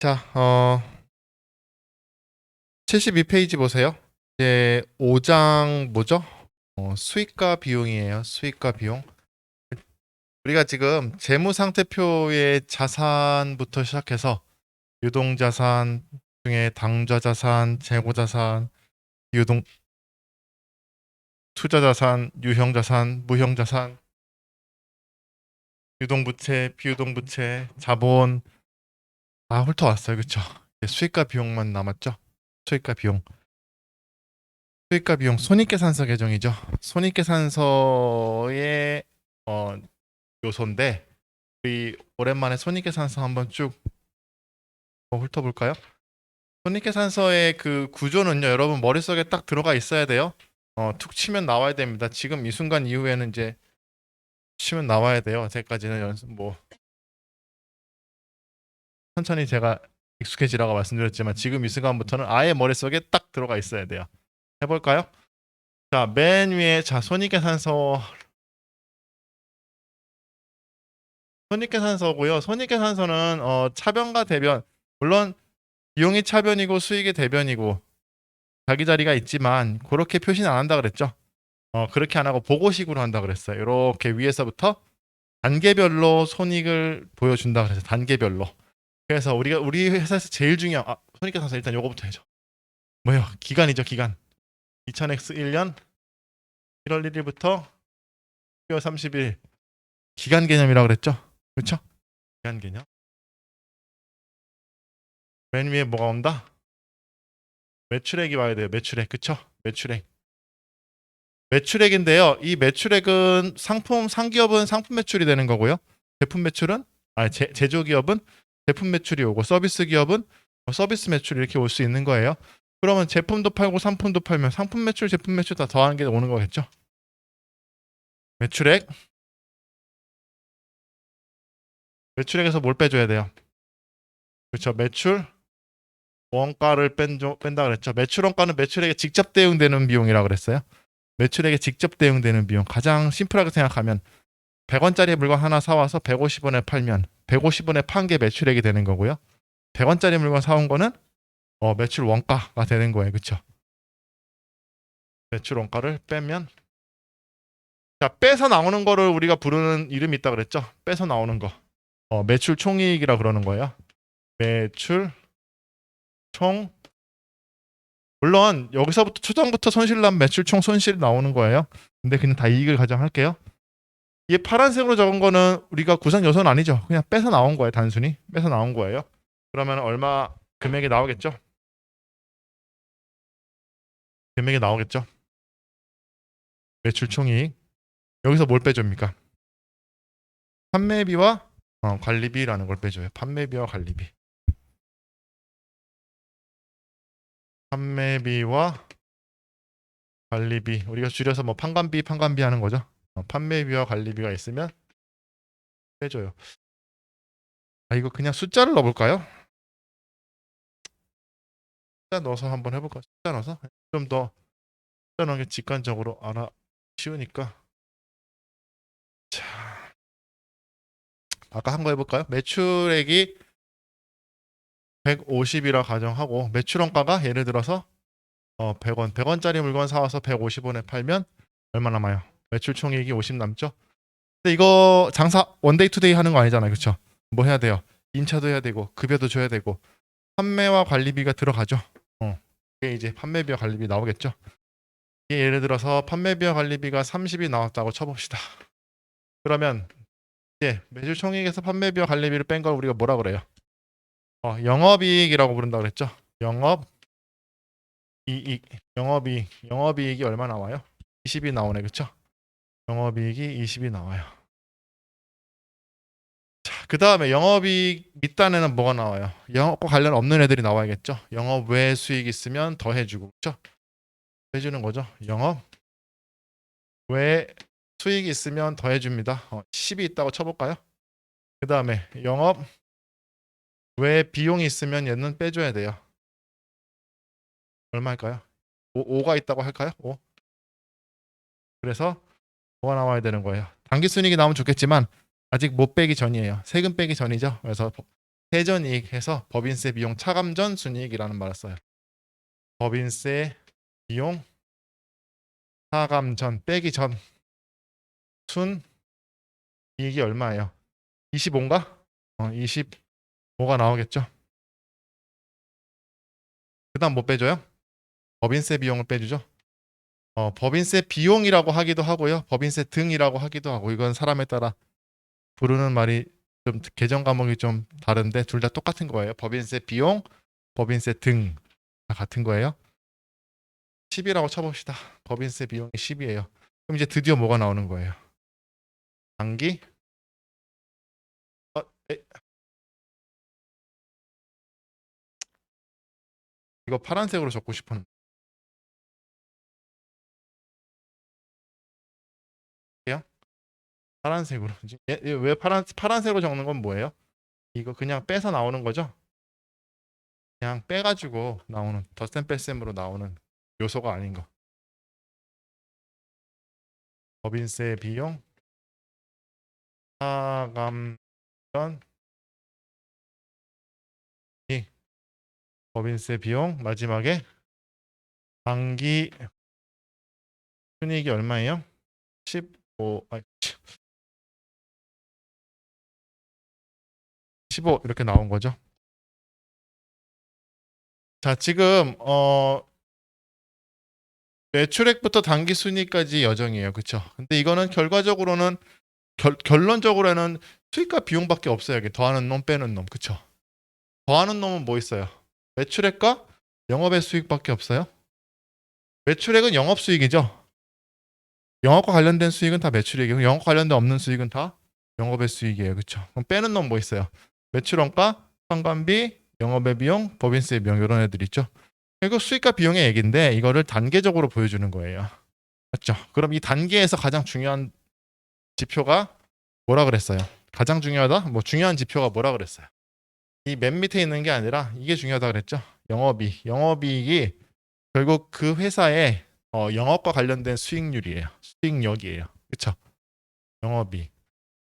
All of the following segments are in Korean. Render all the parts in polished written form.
자, 72페이지 보세요. 이제 5장 뭐죠? 수익과 비용이에요. 수익과 비용. 우리가 지금 재무상태표의 자산부터 시작해서 유동자산 중에 당좌자산, 재고자산, 유동 투자자산, 유형자산, 무형자산, 유동부채, 비유동부채, 자본 다 훑어왔어요. 그쵸? 이제 수익과 비용만 남았죠? 수익과 비용. 수익과 비용 손익계산서 계정이죠. 손익계산서의 어, 요소인데 우리 오랜만에 손익계산서 한번 쭉 훑어볼까요? 손익계산서의 그 구조는요, 여러분 머릿속에 딱 들어가 있어야 돼요. 툭 치면 나와야 됩니다. 지금 이 순간 이후에는 이제 치면 나와야 돼요. 어제까지는 연습 뭐 천천히 제가 익숙해지라고 말씀드렸지만 지금 이 순간부터는 아예 머릿속에 딱 들어가 있어야 돼요. 해볼까요? 자, 맨 위에 자 손익계산서 손익계산서고요. 손익계산서는 차변과 대변, 물론 비용이 차변이고 수익이 대변이고 자기 자리가 있지만 그렇게 표시는 안 한다 그랬죠. 그렇게 안 하고 보고식으로 한다 그랬어요. 이렇게 위에서부터 단계별로 손익을 보여준다 그래서 단계별로. 그래서 우리 회사에서 제일 중요한 손익계산서 일단 요거부터 해줘. 뭐요? 기간이죠, 기간. 2000X 1년 1월 1일부터 12월 30일 기간 개념이라고 그랬죠. 그렇죠? 기간 개념. 맨 위에 뭐가 온다? 매출액이 와야 돼요. 매출액. 그쵸? 매출액. 매출액인데요. 이 매출액은 상기업은 상품 매출이 되는 거고요. 제품 매출은 제조기업은 제품 매출이 오고 서비스 기업은 서비스 매출이 이렇게 올 수 있는 거예요. 그러면 제품도 팔고 상품도 팔면 상품 매출, 제품 매출 다 더하는 게 오는 거겠죠. 매출액. 매출액에서 뭘 빼줘야 돼요? 그렇죠. 매출 원가를 뺀다 그랬죠. 매출 원가는 매출액에 직접 대응되는 비용이라고 그랬어요. 매출액에 직접 대응되는 비용. 가장 심플하게 생각하면 100원짜리 물건 하나 사와서 150원에 팔면 150원에 판 게 매출액이 되는 거고요. 100원짜리 물건 사온 거는 매출 원가가 되는 거예요. 그렇죠? 매출 원가를 빼면 자, 빼서 나오는 거를 우리가 부르는 이름이 있다 그랬죠? 빼서 나오는 거. 매출 총이익이라 그러는 거예요. 매출 총 물론 여기서부터 초장부터 손실 나면 매출 총 손실이 나오는 거예요. 근데 그냥 다 이익을 가정할게요. 이게 파란색으로 적은 거는 우리가 구성 요소는 아니죠. 그냥 빼서 나온 거예요. 단순히 빼서 나온 거예요. 그러면 얼마 금액이 나오겠죠? 금액이 나오겠죠? 매출 총이익. 여기서 뭘 빼줍니까? 판매비와 관리비라는 걸 빼줘요. 판매비와 관리비. 판매비와 관리비. 우리가 줄여서 뭐 판관비 하는 거죠. 판매비와 관리비가 있으면 빼줘요. 이거 그냥 숫자를 넣어볼까요? 숫자 넣어서 한번 해볼까요? 숫자 넣어서 좀 더 숫자 넣는 게 직관적으로 알아 쉬우니까. 자, 아까 한 거 해볼까요? 매출액이 150이라 가정하고 매출원가가 예를 들어서 100원, 100원짜리 물건 사와서 150원에 팔면 얼마 남아요? 매출 총이익이 50 남죠? 근데 이거 장사 원데이 투데이 하는 거 아니잖아요. 그렇죠? 뭐 해야 돼요? 임차도 해야 되고 급여도 줘야 되고 판매와 관리비가 들어가죠. 이게 이제 판매비와 관리비 나오겠죠. 이게 예를 들어서 판매비와 관리비가 30이 나왔다고 쳐봅시다. 그러면 이제 매출 총이익에서 판매비와 관리비를 뺀 걸 우리가 뭐라 그래요? 영업이익이라고 부른다 그랬죠. 영업이익이 얼마 나와요? 20이 나오네, 그쵸? 영업이익이 20이 나와요. 자, 그 다음에 영업이익 밑단에는 뭐가 나와요? 영업과 관련 없는 애들이 나와야겠죠? 영업 외 수익 있으면 더해주고, 그쵸? 해주는 거죠. 영업 외 수익이 있으면 더해줍니다. 10이 있다고 쳐볼까요? 그 다음에 영업 외 비용이 있으면 얘는 빼줘야 돼요. 얼마일까요? 5가 있다고 할까요? 5. 그래서 뭐가 나와야 되는 거예요. 당기순이익이 나오면 좋겠지만 아직 못 빼기 전이에요. 세금 빼기 전이죠. 그래서 세전이익 해서 법인세 비용 차감전 순이익이라는 말을 써요. 법인세 비용 차감전 빼기 전 순이익이 얼마예요? 25인가? 25가 나오겠죠. 그 다음 뭐 빼줘요? 법인세 비용을 빼주죠. 법인세 비용이라고 하기도 하고요. 법인세 등이라고 하기도 하고, 이건 사람에 따라 부르는 말이 좀 개정 과목이 좀 다른데 둘 다 똑같은 거예요. 법인세 비용, 법인세 등 다 같은 거예요. 10이라고 쳐봅시다. 법인세 비용이 10이에요. 그럼 이제 드디어 뭐가 나오는 거예요? 단기 어, 에, 이거 파란색으로 적고 싶었는데요. 파란색으로. 왜 파란색으로 적는 건 뭐예요? 이거 그냥 빼서 나오는 거죠? 그냥 빼가지고 나오는 덧셈 뺄셈으로 나오는 요소가 아닌 거. 법인세 비용 차감전 이 법인세 비용 마지막에 당기 순이익이 얼마예요? 15 15 이렇게 나온 거죠. 자, 지금 매출액부터 당기 순이익까지 여정이에요. 그렇죠? 근데 이거는 결과적으로는 결론적으로는 수익과 비용밖에 없어요. 여기 더하는 놈 빼는 놈. 그렇죠? 더하는 놈은 뭐 있어요? 매출액과 영업의 수익밖에 없어요. 매출액은 영업 수익이죠. 영업과 관련된 수익은 다 매출액이고 영업과 관련된 없는 수익은 다 영업의 수익이에요. 그렇죠? 그럼 빼는 놈 뭐 있어요? 매출원가, 상관비, 영업의 비용, 법인세 비용 이런 애들 있죠. 이거 수익과 비용의 얘기인데 이거를 단계적으로 보여주는 거예요. 맞죠? 그럼 이 단계에서 가장 중요한 지표가 뭐라 그랬어요? 가장 중요하다? 뭐 중요한 지표가 뭐라 그랬어요? 이 맨 밑에 있는 게 아니라 이게 중요하다 그랬죠? 영업이익. 영업이익이 결국 그 회사의 영업과 관련된 수익률이에요. 수익력이에요. 그렇죠? 영업이익.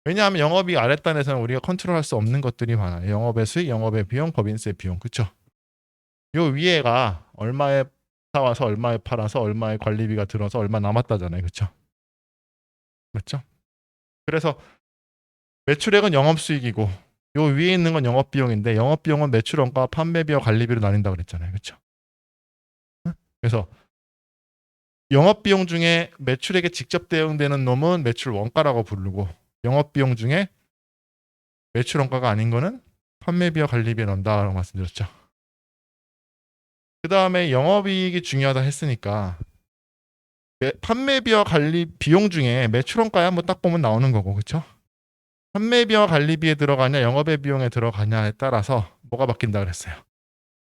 왜냐하면 영업이익 아랫단에서는 우리가 컨트롤할 수 없는 것들이 많아요. 영업의 수익, 영업의 비용, 법인세 비용. 그렇죠? 요 위에가 얼마에 사와서 얼마에 팔아서 얼마의 관리비가 들어서 얼마 남았다잖아요. 그렇죠? 맞죠? 그래서 매출액은 영업수익이고 요 위에 있는 건 영업비용인데 영업비용은 매출원가, 판매비와 관리비로 나뉜다 그랬잖아요. 그렇죠? 그래서 영업비용 중에 매출액에 직접 대응되는 놈은 매출 원가라고 부르고 영업비용 중에 매출 원가가 아닌 거는 판매비와 관리비에 넣는다라고 말씀드렸죠. 그 다음에 영업이익이 중요하다 했으니까 판매비와 관리 비용 중에 매출 원가에 한번 딱 보면 나오는 거고, 그렇죠? 판매비와 관리비에 들어가냐 영업의 비용에 들어가냐에 따라서 뭐가 바뀐다 그랬어요.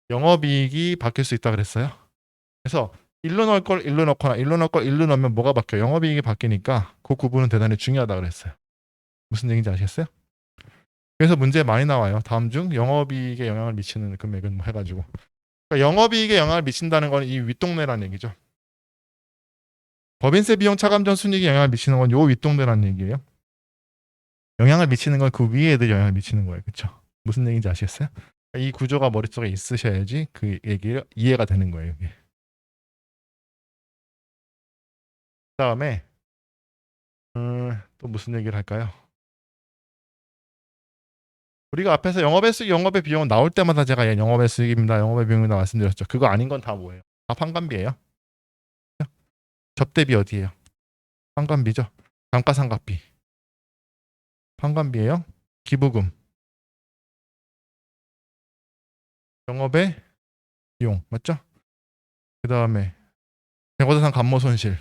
영업이익이 바뀔 수 있다 그랬어요. 그래서 일로 넣을 걸 일로 넣거나 일로 넣을 걸 일로 넣으면 뭐가 바뀌어요? 영업이익이 바뀌니까 그 구분은 대단히 중요하다 그랬어요. 무슨 얘기인지 아시겠어요? 그래서 문제 많이 나와요. 다음 중 영업이익에 영향을 미치는 금액은 뭐 해가지고. 그러니까 영업이익에 영향을 미친다는 건 이 윗동네라는 얘기죠. 법인세 비용 차감전 순이익에 영향을 미치는 건 요 윗동네라는 얘기예요. 영향을 미치는 건 그 위에 애들 영향을 미치는 거예요. 그렇죠? 무슨 얘기인지 아시겠어요? 이 구조가 머릿속에 있으셔야지 그 얘기가 이해가 되는 거예요. 이게. 그다음에 또 무슨 얘기를 할까요? 우리가 앞에서 영업의 수익, 영업의 비용 나올 때마다 제가 영업의 수익입니다, 영업의 비용입니다 말씀드렸죠. 그거 아닌 건 다 뭐예요? 다 판관비예요. 접대비 어디예요? 판관비죠. 감가상각비 판관비예요. 기부금, 영업의 비용 맞죠? 그 다음에 재고자산 감모손실.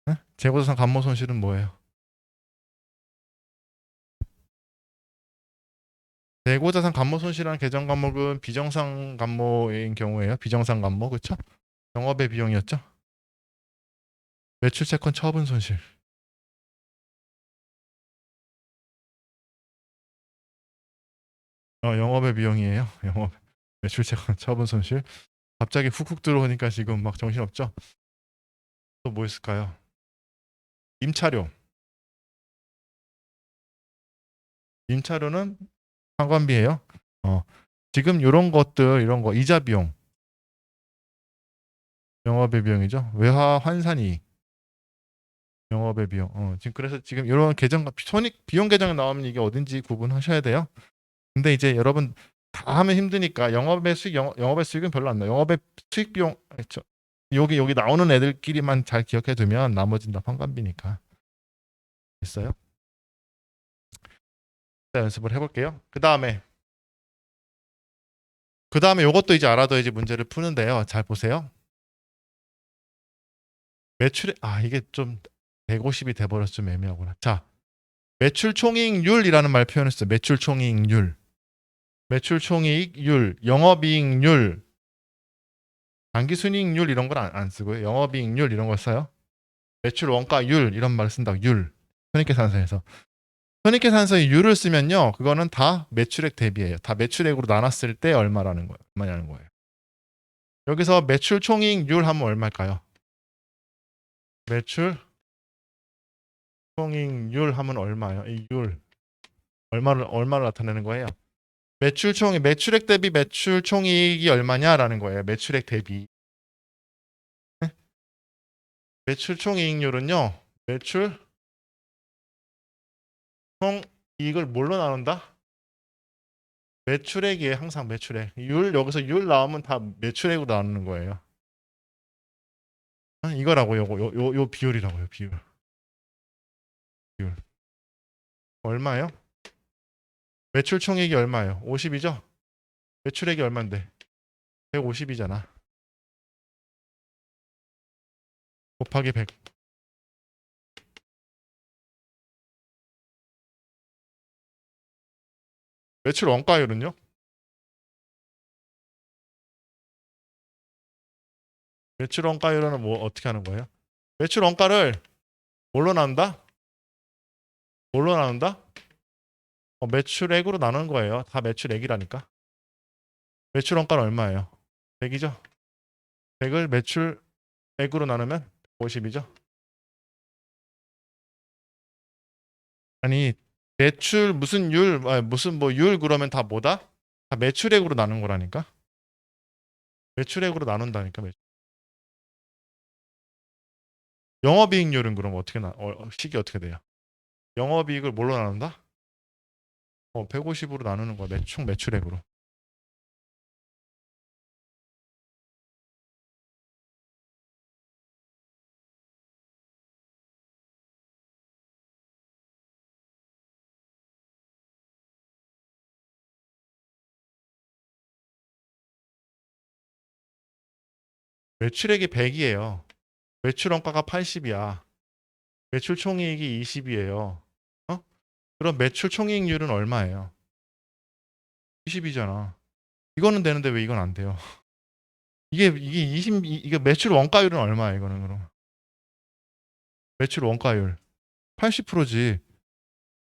네? 재고자산 감모손실은 뭐예요? 재고자산 감모손실이라는 계정 과목은 비정상 감모인 경우에요. 비정상 감모 그렇죠? 영업의 비용이었죠. 매출 채권 처분 손실. 영업의 비용이에요. 영업 매출 채권 처분 손실. 갑자기 훅훅 들어오니까 지금 막 정신없죠? 또 뭐 있을까요? 임차료. 임차료는 상관비예요. 지금 이런 것들, 이런 거 이자 비용, 영업의 비용이죠. 외화 환산이익, 영업의 비용. 지금 그래서 지금 이런 계정, 손익 비용 계정에 나오면 이게 어딘지 구분하셔야 돼요. 근데 이제 여러분 다 하면 힘드니까 영업의 수익, 영업의 수익은 별로 안 나요. 영업의 수익 비용, 여기 나오는 애들끼리만 잘 기억해 두면 나머지는 다 상관비니까. 있어요? 연습을 해볼게요. 그 다음에 이것도 이제 알아둬야지 문제를 푸는데요. 잘 보세요. 매출의 이게 좀 150이 돼버려서 좀 애매하구나. 자, 매출 총이익률이라는 말 표현했어요. 매출 총이익률, 매출 총이익률, 영업이익률, 당기순이익률 이런 걸 안 쓰고요. 영업이익률 이런 걸 써요. 매출 원가율 이런 말을 쓴다고. 율. 손익계산서에서. 손익계산서에 율을 쓰면요. 그거는 다 매출액 대비예요. 다 매출액으로 나눴을 때 얼마라는 거예요. 얼마냐는 거예요. 여기서 매출 총이익률 하면 얼마일까요? 매출 총이익률 하면 얼마예요? 이 율. 얼마를 나타내는 거예요? 매출액 대비 매출 총이익이 얼마냐라는 거예요. 매출액 대비. 네? 매출 총이익률은요. 매출 총이익을 뭘로 나눈다? 매출액이에요. 항상 매출액. 여기서 율 나오면 다 매출액으로 나누는 거예요. 이거라고 요 비율이라고요. 비율. 얼마예요? 매출 총액이 얼마예요? 50이죠? 매출액이 얼마인데? 150이잖아. 곱하기 100. 매출 원가율은요? 매출 원가율은 뭐 어떻게 하는 거예요? 매출 원가를 뭘로 나눈다? 뭘로 나눈다? 매출액으로 나누는 거예요. 다 매출액이라니까. 매출 원가는 얼마예요? 100이죠? 100을 매출액으로 나누면 50이죠? 아니 매출 무슨 율, 무슨 뭐 율 그러면 다 뭐다? 다 매출액으로 나눈 거라니까. 매출액으로 나눈다니까. 영업이익률은 그럼 어떻게 식이 어떻게 돼요? 영업이익을 뭘로 나눈다? 150으로 나누는 거야. 총 매출액으로. 매출액이 100이에요. 매출 원가가 80이야. 매출 총이익이 20이에요. 그럼 매출 총이익률은 얼마예요? 20이잖아. 이거는 되는데 왜 이건 안 돼요? 이게 매출 원가율은 얼마예요, 이거는 그럼? 매출 원가율 80%지.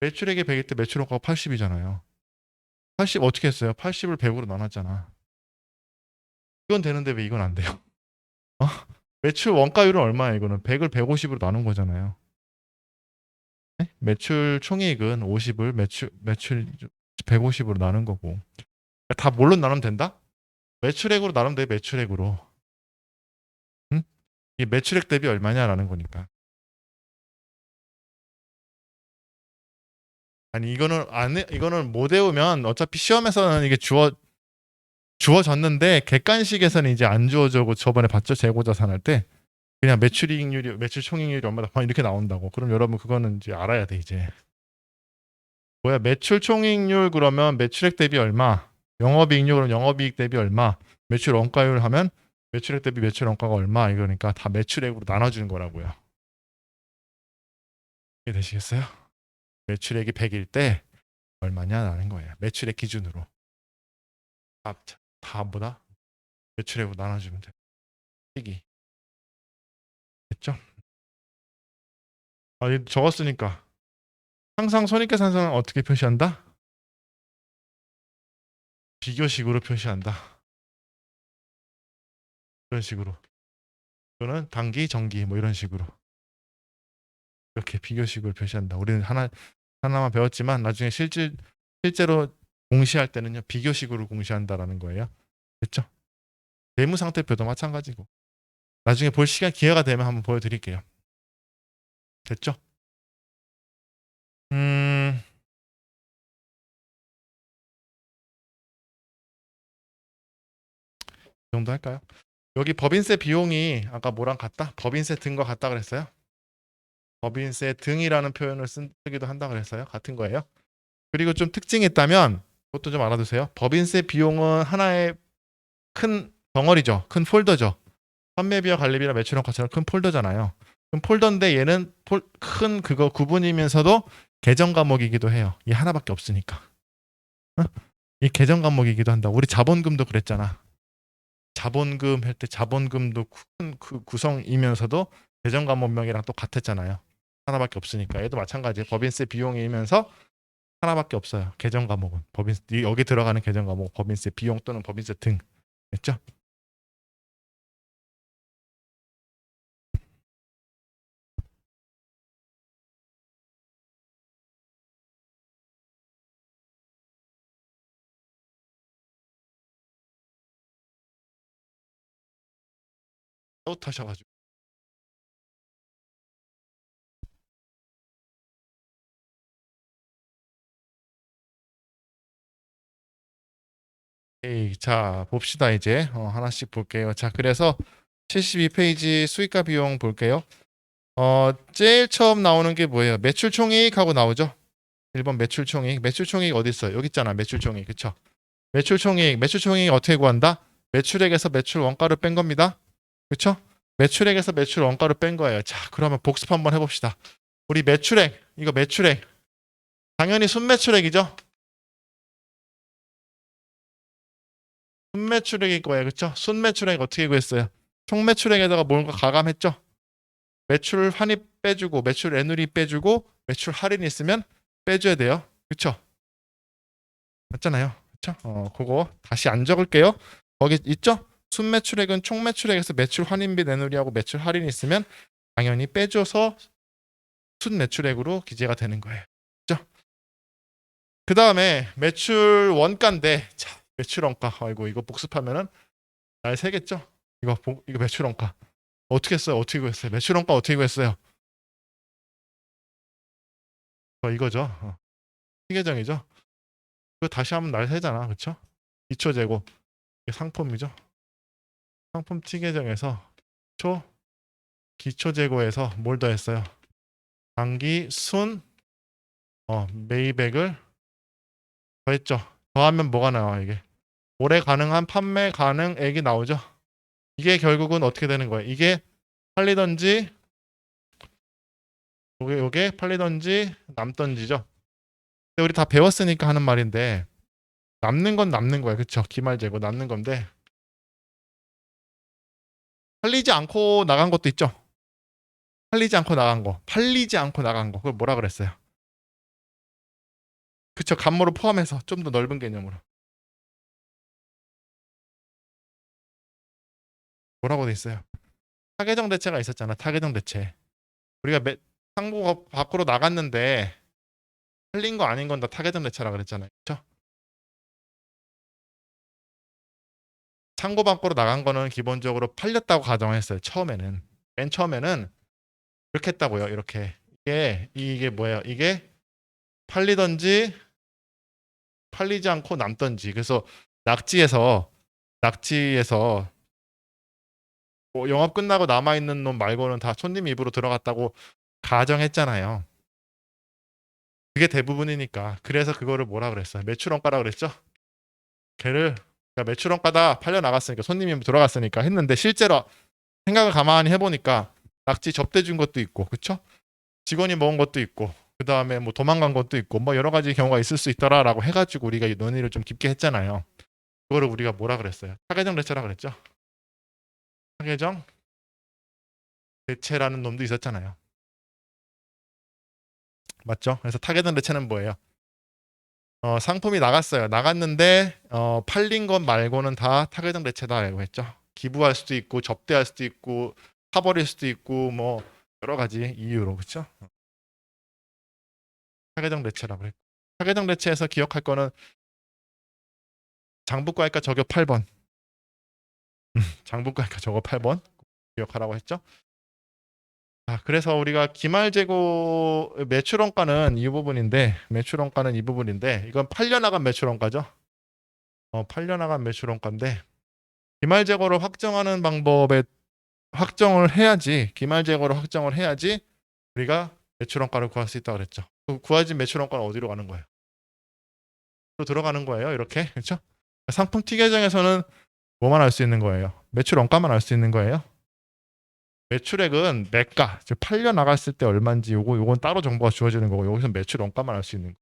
매출액이 100일 때 매출 원가가 80이잖아요. 80 어떻게 했어요? 80을 100으로 나눴잖아. 이건 되는데 왜 이건 안 돼요? 어? 매출 원가율은 얼마예요, 이거는? 100을 150으로 나눈 거잖아요. 네? 매출 총이익은 50을 매출 150으로 나눈 거고. 다 뭘로 나누면 된다? 매출액으로 나누면 돼, 매출액으로. 응? 이 매출액 대비 얼마냐라는 거니까. 아니 이거는 못 외우면 어차피 시험에서는 이게 주어졌는데 객관식에서는 이제 안 주어져고 저번에 봤죠? 재고자산 할 때 그냥 매출이익률이 매출 총이익률이 얼마다 이렇게 나온다고. 그럼 여러분 그거는 이제 알아야 돼 이제. 뭐야 매출 총이익률 그러면 매출액 대비 얼마? 영업이익률 그럼 영업이익 대비 얼마? 매출 원가율 하면 매출액 대비 매출 원가가 얼마? 이거니까 다 매출액으로 나눠주는 거라고요. 이해되시겠어요? 매출액이 100일 때 얼마냐라는 거예요. 매출액 기준으로. 다 뭐다? 매출액으로 나눠주면 돼. 식이. 됐죠? 적었으니까. 항상 손익계산서는 어떻게 표시한다? 비교식으로 표시한다. 이런 식으로. 또는 단기, 정기 뭐 이런 식으로. 이렇게 비교식으로 표시한다. 우리는 하나 하나만 배웠지만 나중에 실제로 공시할 때는요 비교식으로 공시한다라는 거예요. 됐죠? 재무 상태표도 마찬가지고 나중에 볼 시간 기회가 되면 한번 보여드릴게요. 됐죠? 이 정도 할까요? 여기 법인세 비용이 아까 뭐랑 같다? 법인세 등과 같다 그랬어요? 법인세 등이라는 표현을 쓰기도 한다 그랬어요? 같은 거예요? 그리고 좀 특징이 있다면 그것도 좀 알아두세요. 법인세 비용은 하나의 큰 덩어리죠. 큰 폴더죠. 판매비와 관리비와 매출원가처럼 큰 폴더잖아요. 그럼 폴더인데 얘는 큰 그거 구분이면서도 계정 과목이기도 해요. 이 하나밖에 없으니까. 어? 이 계정 과목이기도 한다. 우리 자본금도 그랬잖아. 자본금 할 때 자본금도 큰 그 구성이면서도 계정 과목명이랑 똑같았잖아요. 하나밖에 없으니까. 얘도 마찬가지예요. 법인세 비용이면서 하나밖에 없어요. 계정 과목은 법인세 여기 들어가는 계정 과목 법인세 비용 또는 법인세 등 됐죠? 아웃하셔가지고 에이, 자 봅시다 이제 하나씩 볼게요. 자 그래서 72페이지 수익과 비용 볼게요. 제일 처음 나오는 게 뭐예요? 매출 총이익하고 나오죠. 1번 매출 총이익. 매출 총이익 어디 있어요? 여기 있잖아. 매출 총이익. 그쵸? 매출 총이익. 매출 총이익 어떻게 구한다? 매출액에서 매출 원가를 뺀 겁니다. 그쵸? 매출액에서 매출 원가를 뺀 거예요. 자, 그러면 복습 한번 해봅시다. 우리 매출액, 이거 매출액. 당연히 순매출액이죠? 순매출액일 거예요. 그쵸? 순매출액 어떻게 구했어요? 총매출액에다가 뭔가 가감했죠? 매출 환입 빼주고, 매출 애누리 빼주고, 매출 할인 있으면 빼줘야 돼요. 그쵸? 맞잖아요. 그쵸? 그거 다시 안 적을게요. 거기 있죠? 순매출액은 총매출액에서 매출 환입비 내누리하고 매출 할인이 있으면 당연히 빼줘서 순매출액으로 기재가 되는 거예요. 그죠? 그 다음에 매출 원가인데 자, 매출 원가 아이고 이거 복습하면은 날 새겠죠? 이거 매출 원가 어떻게 했어요? 어떻게 구했어요? 매출 원가 어떻게 구했어요? 이거죠. 시계정이죠. 그거 다시 하면 날 새잖아. 그쵸? 기초 재고 이게 상품이죠. 상품 티계정에서 기초 재고에서 뭘 더했어요? 단기 순 매입액을 더했죠. 더하면 뭐가 나와 이게? 올해 가능한 판매 가능액이 나오죠. 이게 결국은 어떻게 되는 거예요? 이게 팔리던지 요게 팔리던지 남던지죠. 근데 우리 다 배웠으니까 하는 말인데 남는 건 남는 거예요. 그쵸? 기말재고 남는 건데 팔리지 않고 나간 것도 있죠. 팔리지 않고 나간 거. 팔리지 않고 나간 거. 그걸 뭐라 그랬어요? 그쵸? 간모를 포함해서 좀 더 넓은 개념으로. 뭐라고 돼 있어요? 타계정 대체가 있었잖아. 타계정 대체. 우리가 상고 밖으로 나갔는데 팔린 거 아닌 건 다 타계정 대체라 그랬잖아요. 그쵸? 창고 밖으로 나간 거는 기본적으로 팔렸다고 가정했어요. 처음에는. 맨 처음에는 이렇게 했다고요. 이렇게. 이게 뭐예요? 이게 팔리던지 팔리지 않고 남던지. 그래서 낙지에서 뭐 영업 끝나고 남아 있는 놈 말고는 다 손님 입으로 들어갔다고 가정했잖아요. 그게 대부분이니까. 그래서 그거를 뭐라 그랬어요? 매출원가라 그랬죠? 걔를 그러니까 매출원가다 팔려 나갔으니까 손님이 들어갔으니까 했는데 실제로 생각을 가만히 해보니까 낙지 접대 준 것도 있고, 그쵸? 직원이 먹은 것도 있고, 그 다음에 뭐 도망간 것도 있고, 뭐 여러 가지 경우가 있을 수 있더라라고 해가지고 우리가 이 논의를 좀 깊게 했잖아요. 그거를 우리가 뭐라 그랬어요? 타계정 대체라 그랬죠? 타계정 대체라는 놈도 있었잖아요. 맞죠? 그래서 타계정 대체는 뭐예요? 상품이 나갔어요. 나갔는데 팔린 것 말고는 다 타계정 대체다라고 했죠. 기부할 수도 있고 접대할 수도 있고 사버릴 수도 있고 뭐 여러 가지 이유로 그렇죠? 차계정 대체라고 했고, 차계정 대체에서 기억할 거는 장부가액과 저격 8번. 장부가액과 저격 8번 기억하라고 했죠. 자, 그래서 우리가 기말재고 매출원가는 이 부분인데, 매출원가는 이 부분인데, 이건 팔려나간 매출원가죠. 팔려나간 매출원가인데, 기말재고를 확정하는 방법에 확정을 해야지, 기말재고를 확정을 해야지 우리가 매출원가를 구할 수 있다고 그랬죠. 그 구해진 매출원가는 어디로 가는 거예요? 또 들어가는 거예요. 이렇게. 그렇죠? 상품 T 계정에서는 뭐만 알 수 있는 거예요? 매출원가만 알 수 있는 거예요. 매출액은 매가, 즉 팔려 나갔을 때 얼마인지 요건 따로 정보가 주어지는 거고, 여기서 매출 원가만 알 수 있는 거.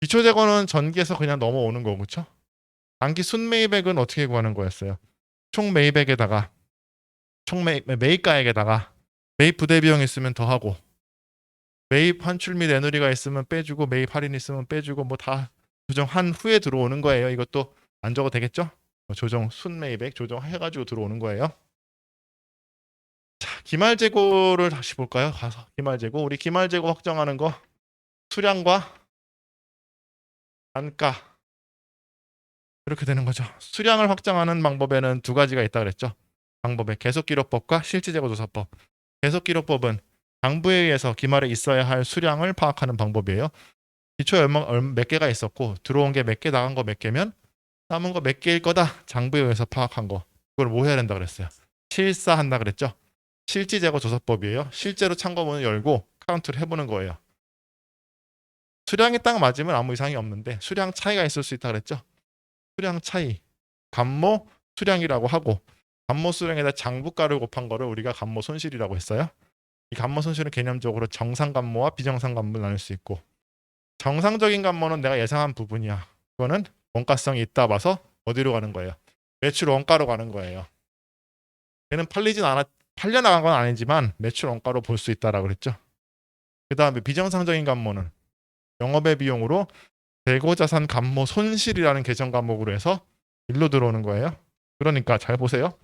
기초 재고는 전기에서 그냥 넘어오는 거고, 그렇죠? 단기 순매입액은 어떻게 구하는 거였어요? 총 매입액에다가 매입가액에다가 매입 부대 비용 있으면 더하고, 매입 환출 및 애누리가 있으면 빼주고, 매입 할인 있으면 빼주고, 뭐 다 조정한 후에 들어오는 거예요. 이것도 안 적어도 되겠죠? 조정 순매입액 조정해가지고 들어오는 거예요. 자, 기말재고를 다시 볼까요? 가서 기말재고, 우리 기말재고 확정하는 거 수량과 단가 이렇게 되는 거죠. 수량을 확정하는 방법에는 두 가지가 있다 그랬죠. 방법에 계속기록법과 실질재고조사법. 계속기록법은 장부에 의해서 기말에 있어야 할 수량을 파악하는 방법이에요. 기초에 몇 개가 있었고 들어온 게 몇 개, 나간 거 몇 개면 남은 거 몇 개일 거다. 장부에 의해서 파악한 거. 그걸 뭐 해야 된다 그랬어요? 실사한다 그랬죠. 실질재고조사법이에요. 실제로 참고문을 열고 카운트를 해보는 거예요. 수량이 딱 맞으면 아무 이상이 없는데 수량 차이가 있을 수 있다 그랬죠. 수량 차이, 감모 수량이라고 하고, 감모 수량에다 장부가를 곱한 거를 우리가 감모 손실이라고 했어요. 이 감모 손실은 개념적으로 정상 감모와 비정상 감모를 나눌 수 있고, 정상적인 감모는 내가 예상한 부분이야. 그거는 원가성이 있다 봐서 어디로 가는 거예요? 매출 원가로 가는 거예요. 얘는 팔려 나간 건 아니지만 매출 원가로 볼 수 있다라고 그랬죠. 그 다음에 비정상적인 감모는 영업의 비용으로 재고자산 감모 손실이라는 계정 과목으로 해서 일로 들어오는 거예요. 그러니까 잘 보세요.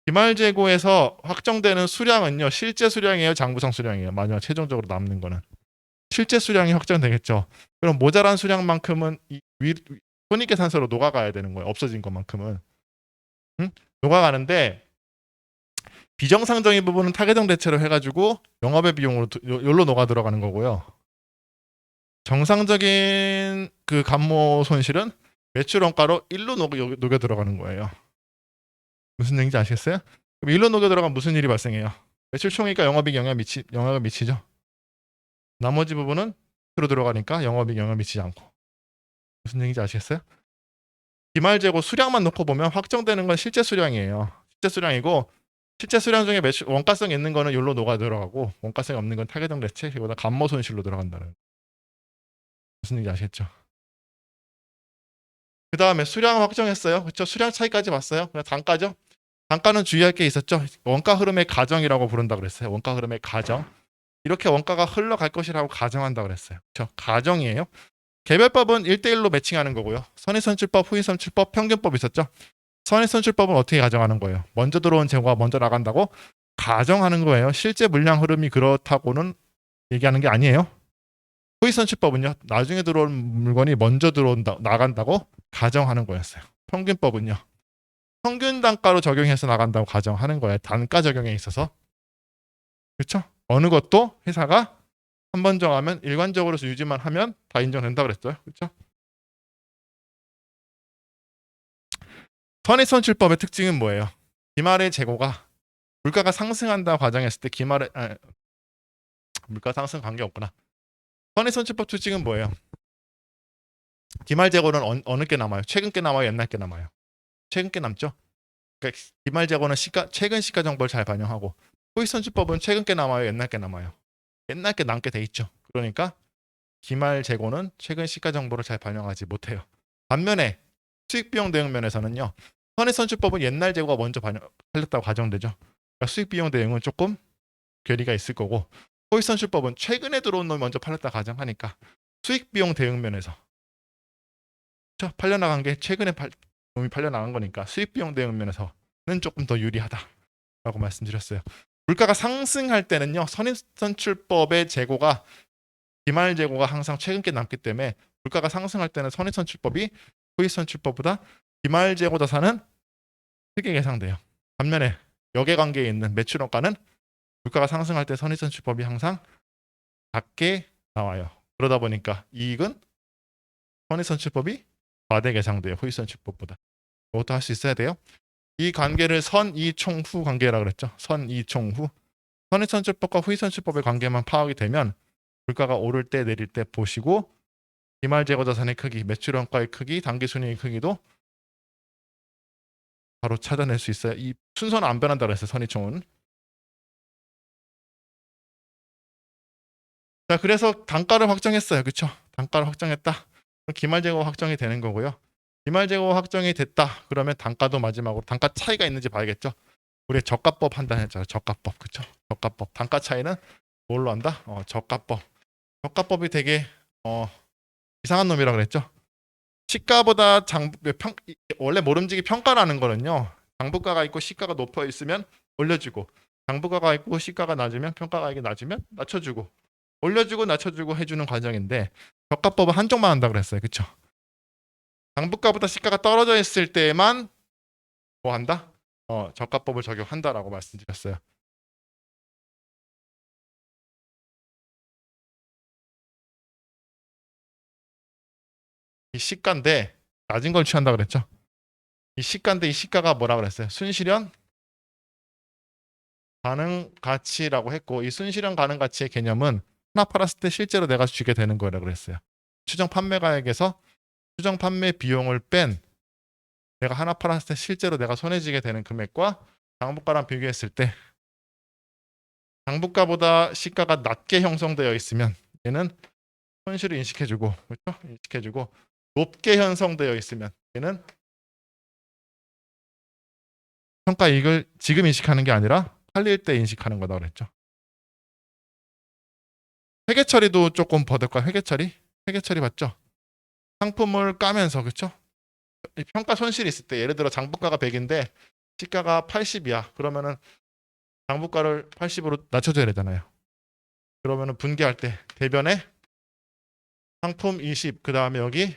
기말재고에서 확정되는 수량은요, 실제 수량이에요, 장부상 수량이에요. 마지막 최종적으로 남는 거는 실제 수량이 확정되겠죠. 그럼 모자란 수량만큼은 손익계산서로 녹아가야 되는 거예요. 없어진 것만큼은. 응? 녹아가는데 비정상적인 부분은 타계정 대체로 해가지고 영업의 비용으로 여기로 녹아 들어가는 거고요. 정상적인 그 감모 손실은 매출 원가로 1로 녹여 들어가는 거예요. 무슨 얘기인지 아시겠어요? 그럼 1로 녹여 들어가면 무슨 일이 발생해요? 매출 총이니까 영업이익 영향을 미치죠. 나머지 부분은 들어 들어가니까 영업이익 영향을 미치지 않고. 무슨 얘기인지 아시겠어요? 기말재고 수량만 놓고 보면 확정되는 건 실제 수량이에요. 실제 수량이고, 실제 수량 중에 매출 원가성 있는 거는 여기로 녹아 들어가고, 원가성이 없는 건 타계정 대체, 그보다 감모 손실로 들어간다는. 무슨 얘기인지 아시겠죠? 그 다음에 수량 확정했어요. 그렇죠? 수량 차이까지 봤어요. 그냥 단가죠. 단가는 주의할 게 있었죠. 원가 흐름의 가정이라고 부른다 그랬어요. 원가 흐름의 가정. 이렇게 원가가 흘러갈 것이라고 가정한다 그랬어요. 그렇죠? 가정이에요. 개별법은 1대1로 매칭하는 거고요. 선의선출법, 후의선출법, 평균법 있었죠. 선의선출법은 어떻게 가정하는 거예요? 먼저 들어온 재고가 먼저 나간다고 가정하는 거예요. 실제 물량 흐름이 그렇다고는 얘기하는 게 아니에요. 후의선출법은요, 나중에 들어온 물건이 먼저 나간다고 가정하는 거였어요. 평균법은요, 평균 단가로 적용해서 나간다고 가정하는 거예요. 단가 적용에 있어서. 그렇죠? 어느 것도 회사가 한 번 정하면 일관적으로 유지만 하면 다 인정된다 그랬어요. 그렇죠? 선의선출법의 특징은 뭐예요? 기말의 재고가 물가가 상승한다 가정했을 때 물가 상승 관계없구나. 선의선출법 특징은 뭐예요? 기말 재고는 어느 게 남아요? 최근 게 남아요? 옛날 게 남아요? 최근 게 남죠? 그러니까 기말 재고는 최근 시가 정보를 잘 반영하고, 후익선출법은 최근 게 남아요? 옛날 게 남아요? 옛날 게 남게 돼 있죠. 그러니까 기말 재고는 최근 시가 정보를 잘 반영하지 못해요. 반면에 수익비용 대응 면에서는요, 선의선출법은 옛날 재고가 먼저 팔렸다고 가정되죠. 그러니까 수익비용 대응은 조금 괴리가 있을 거고, 후익선출법은 최근에 들어온 놈이 먼저 팔렸다 가정하니까 수익비용 대응 면에서 팔려나간 게 최근에 놈이 팔려나간 거니까 수익비용 대응 면에서는 조금 더 유리하다라고 말씀드렸어요. 물가가 상승할 때는요, 선입선출법의 재고가 기말 재고가 항상 최근 게 남기 때문에 물가가 상승할 때는 선입선출법이 후입선출법보다 기말 재고 자산은 크게 계상돼요. 반면에 역외관계에 있는 매출원가는 물가가 상승할 때 선입선출법이 항상 작게 나와요. 그러다 보니까 이익은 선입선출법이 과대 계상돼요. 후입선출법보다. 이것도 할 수 있어야 돼요. 이 관계를 선이총후 관계라고 그랬죠. 선이총후. 선입선출법과 후입선출법의 관계만 파악이 되면 물가가 오를 때 내릴 때 보시고 기말재고자산의 크기, 매출원가의 크기, 당기순이익의 크기도 바로 찾아낼 수 있어요. 이 순서는 안 변한다 그랬어요. 선이총은. 자, 그래서 단가를 확정했어요. 그렇죠? 단가를 확정했다. 기말재고 확정이 되는 거고요. 기말재고 확정이 됐다. 그러면 단가도 마지막으로 단가 차이가 있는지 봐야겠죠. 우리 저가법 판단했잖아요. 저가법. 그렇죠? 저가법. 단가 차이는 뭘로 한다? 저가법. 저가법이 되게 이상한 놈이라 그랬죠. 시가보다 원래 모름지기 평가라는 거는요. 장부가가 있고 시가가 높아 있으면 올려주고 장부가가 있고 시가가 낮으면 평가가액이 낮으면 낮춰주고 올려주고 낮춰주고 해주는 과정인데 저가법은 한쪽만 한다 그랬어요. 그렇죠? 장부가보다 시가가 떨어져 있을 때만 뭐 한다? 저가법을 적용한다라고 말씀드렸어요. 이 시가인데 낮은 걸 취한다 그랬죠. 이 시가인데 이 시가가 뭐라 그랬어요? 순실현 가능 가치라고 했고 이 순실현 가능 가치의 개념은 하나 팔았을 때 실제로 내가 주게 되는 거라고 그랬어요. 추정 판매가액에서 추정 판매 비용을 뺀 내가 하나 팔았을 때 실제로 내가 손해 지게 되는 금액과 장부가랑 비교했을 때 장부가보다 시가가 낮게 형성되어 있으면 얘는 손실을 인식해주고 그렇죠? 인식해주고 높게 형성되어 있으면 얘는 평가이익을 지금 인식하는 게 아니라 팔릴 때 인식하는 거다 그랬죠. 회계 처리도 조금 버릴까? 회계 처리 맞죠? 상품을 까면서 그렇죠? 평가 손실이 있을 때 예를 들어 장부가가 100인데 시가가 80이야. 그러면은 장부가를 80으로 낮춰줘야 되잖아요. 그러면은 분기할 때 대변에 상품 20, 그 다음에 여기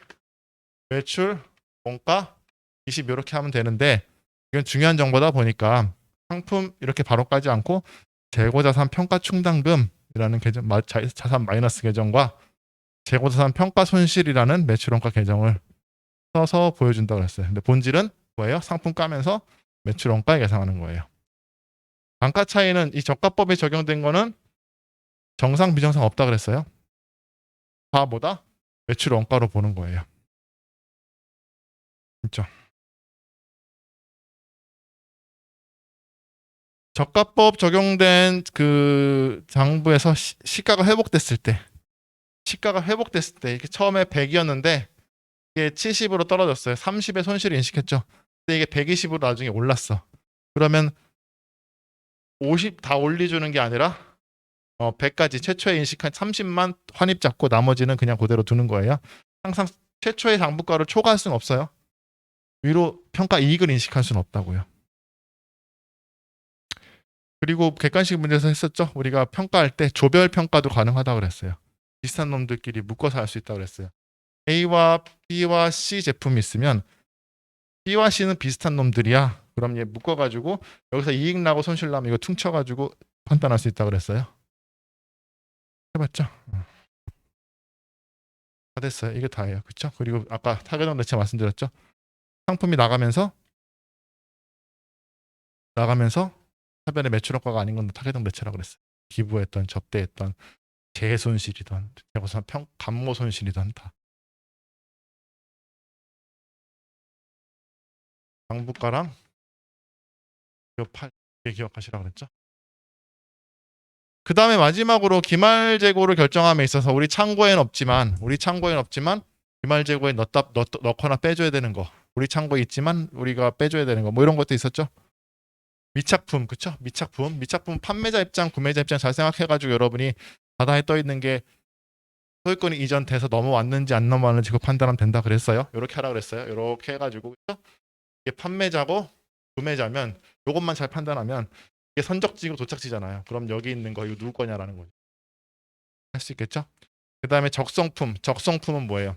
매출, 원가 20 이렇게 하면 되는데 이건 중요한 정보다 보니까 상품 이렇게 바로 까지 않고 재고자산 평가 충당금이라는 계정, 자산 마이너스 계정과 재고자산 평가 손실이라는 매출원가 계정을 써서 보여준다고 그랬어요. 근데 본질은 뭐예요? 상품 까면서 매출원가에 계산하는 거예요. 단가 차이는 이 저가법에 적용된 거는 정상 비정상 없다 그랬어요. 다 뭐다? 매출원가로 보는 거예요. 그렇죠? 저가법 적용된 그 장부에서 시가가 회복됐을 때 이게 처음에 100이었는데 이게 70으로 떨어졌어요. 30의 손실을 인식했죠. 근데 이게 120으로 나중에 올랐어. 그러면 50 다 올려주는 게 아니라 100까지 최초에 인식한 30만 환입 잡고 나머지는 그냥 그대로 두는 거예요. 항상 최초의 장부가를 초과할 수는 없어요. 위로 평가 이익을 인식할 수는 없다고요. 그리고 객관식 문제에서 했었죠. 우리가 평가할 때 조별 평가도 가능하다고 그랬어요. 비슷한 놈들끼리 묶어서 할 수 있다고 그랬어요. A와 B와 C 제품이 있으면 B와 C는 비슷한 놈들이야. 그럼 얘 묶어가지고 여기서 이익 나고 손실 나면 이거 퉁쳐가지고 판단할 수 있다고 그랬어요. 해봤죠? 다 됐어요. 이게 다예요. 그렇죠? 그리고 아까 타겟형 대체 말씀드렸죠. 상품이 나가면서 차변의 매출효과가 아닌 건 타겟형 대체라고 그랬어요. 기부했던 접대했던 재손실이던 재고산 감모 손실이던 다 장부가랑 기억하시라고 그랬죠. 그 다음에 마지막으로 기말 재고를 결정함에 있어서 우리 창고에는 없지만 기말 재고에 넣거나 빼줘야 되는 거 우리 창고에 있지만 우리가 빼줘야 되는 거 뭐 이런 것도 있었죠. 미착품 그쵸? 미착품 판매자 입장 구매자 입장 잘 생각해가지고 여러분이 바닥에 떠 있는 게 소유권이 이전돼서 넘어왔는지 안 넘어왔는지 그 판단하면 된다 그랬어요. 이렇게 하라 그랬어요. 이렇게 해가지고 그쵸? 이게 판매자고 구매자면 이것만 잘 판단하면 이게 이게 선적지고 도착지잖아요. 그럼 여기 있는 거 이거 누구 거냐라는 거죠. 할 수 있겠죠? 그 다음에 적성품. 적성품은 뭐예요?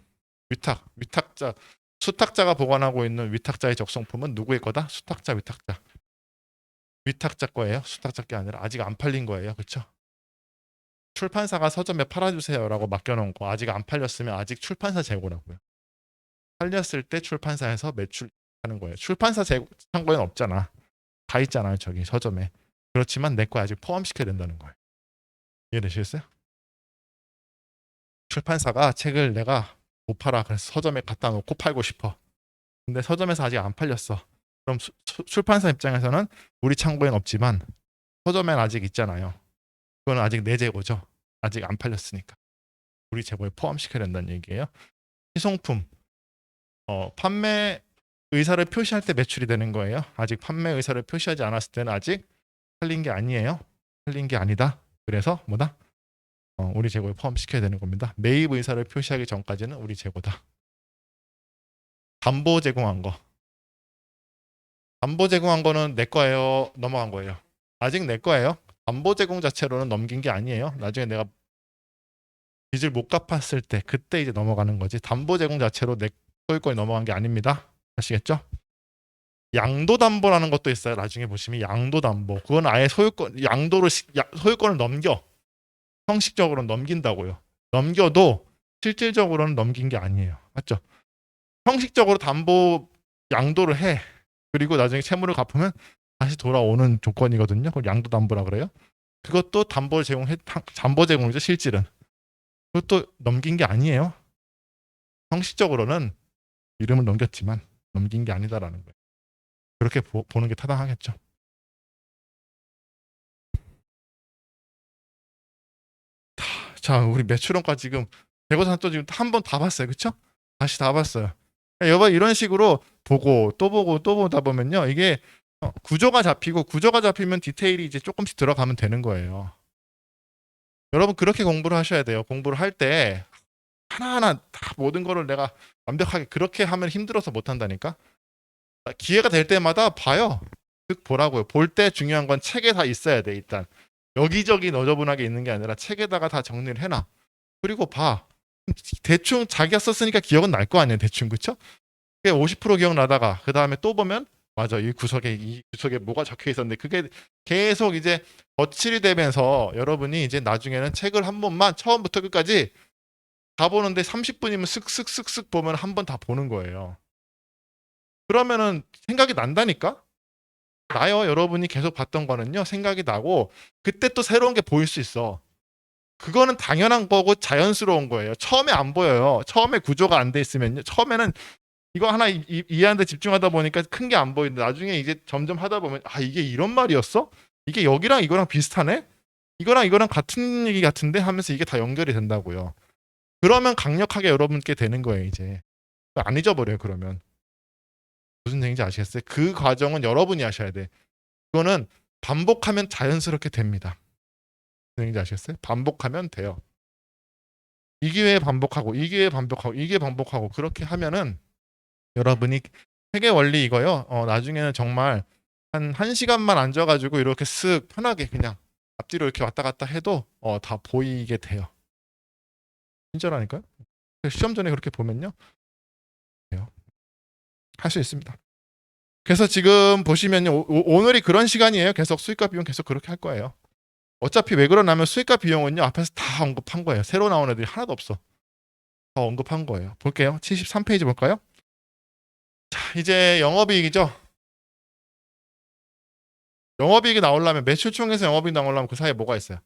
위탁자. 수탁자가 보관하고 있는 위탁자의 적성품은 누구의 거다? 수탁자, 위탁자. 위탁자 거예요. 수탁자 게 아니라 아직 안 팔린 거예요. 그렇죠? 출판사가 서점에 팔아주세요라고 맡겨놓은 거 아직 안 팔렸으면 아직 출판사 재고라고요. 팔렸을 때 출판사에서 매출하는 거예요. 출판사 재고 창고에는 없잖아. 다 있잖아요. 저기 서점에. 그렇지만 내 거 아직 포함시켜야 된다는 거예요. 이해되시겠어요? 출판사가 책을 내가 못 팔아. 그래서 서점에 갖다 놓고 팔고 싶어. 근데 서점에서 아직 안 팔렸어. 그럼 출판사 입장에서는 우리 창고엔 없지만 서점엔 아직 있잖아요. 그건 아직 내 재고죠. 아직 안 팔렸으니까. 우리 재고에 포함시켜야 된다는 얘기예요. 희송품. 판매 의사를 표시할 때 매출이 되는 거예요. 아직 판매 의사를 표시하지 않았을 때는 아직 팔린 게 아니에요. 팔린 게 아니다. 그래서 뭐다? 우리 재고에 포함시켜야 되는 겁니다. 매입 의사를 표시하기 전까지는 우리 재고다. 담보 제공한 거. 담보 제공한 거는 내 거예요. 넘어간 거예요. 아직 내 거예요. 담보 제공 자체로는 넘긴 게 아니에요. 나중에 내가 빚을 못 갚았을 때 그때 이제 넘어가는 거지. 담보 제공 자체로 내 소유권이 넘어간 게 아닙니다. 아시겠죠? 양도담보라는 것도 있어요. 나중에 보시면 양도담보. 그건 아예 소유권을 넘겨. 형식적으로는 넘긴다고요. 넘겨도 실질적으로는 넘긴 게 아니에요. 맞죠? 형식적으로 담보 양도를 해. 그리고 나중에 채무를 갚으면 다시 돌아오는 조건이거든요. 그걸 양도담보라 그래요. 그것도 담보 제공이죠. 실질은. 그것도 넘긴 게 아니에요. 형식적으로는 이름을 넘겼지만 넘긴 게 아니다라는 거예요. 그렇게 보는 게 타당하겠죠. 자, 우리 매출원가 지금 대거산 또 지금 한 번 다 봤어요. 그쵸? 다시 다 봤어요. 여봐 이런 식으로 보고 또 보고 또 보다 보면요. 이게 구조가 잡히고 구조가 잡히면 디테일이 이제 조금씩 들어가면 되는 거예요. 여러분 그렇게 공부를 하셔야 돼요. 공부를 할 때 하나하나 다 모든 거를 내가 완벽하게 그렇게 하면 힘들어서 못 한다니까. 기회가 될 때마다 봐요. 즉 보라고요. 볼 때 중요한 건 책에 다 있어야 돼. 일단 여기저기 너저분하게 있는 게 아니라 책에다가 다 정리를 해놔. 그리고 봐. 대충 자기가 썼으니까 기억은 날 거 아니에요. 대충 그쵸? 50% 기억나다가 그 다음에 또 보면 맞아 이 구석에 뭐가 적혀 있었는데 그게 계속 이제 거칠이 되면서 여러분이 이제 나중에는 책을 한 번만 처음부터 끝까지 다 보는데 30분이면 쓱쓱쓱쓱 보면 한 번 다 보는 거예요. 그러면은 생각이 난다니까? 나요. 여러분이 계속 봤던 거는요. 생각이 나고 그때 또 새로운 게 보일 수 있어. 그거는 당연한 거고 자연스러운 거예요. 처음에 안 보여요. 처음에 구조가 안 돼 있으면요. 처음에는 이거 하나 이해하는데 집중하다 보니까 큰 게 안 보이는데 나중에 이제 점점 하다 보면 아 이게 이런 말이었어? 이게 여기랑 이거랑 비슷하네? 이거랑 이거랑 같은 얘기 같은데 하면서 이게 다 연결이 된다고요. 그러면 강력하게 여러분께 되는 거예요 이제. 안 잊어버려요 그러면. 무슨 얘기인지 아시겠어요? 그 과정은 여러분이 하셔야 돼. 그거는 반복하면 자연스럽게 됩니다. 무슨 얘기인지 아시겠어요? 반복하면 돼요. 이 기회에 반복하고 이 기회에 반복하고 이게 반복하고 그렇게 하면은 여러분이 회계 원리 이거요. 나중에는 정말 한 1시간만 앉아가지고 이렇게 쓱 편하게 그냥 앞뒤로 이렇게 왔다 갔다 해도 다 보이게 돼요. 친절하니까요. 시험 전에 그렇게 보면요. 할 수 있습니다. 그래서 지금 보시면요. 오늘이 그런 시간이에요. 계속 수익과 비용 계속 그렇게 할 거예요. 어차피 왜 그러냐면 수익과 비용은요. 앞에서 다 언급한 거예요. 새로 나온 애들이 하나도 없어. 다 언급한 거예요. 볼게요. 73페이지 볼까요? 자, 이제 영업이익이죠. 영업이익이 나오려면 매출총에서 영업이익 나오려면 그 사이에 뭐가 있어요?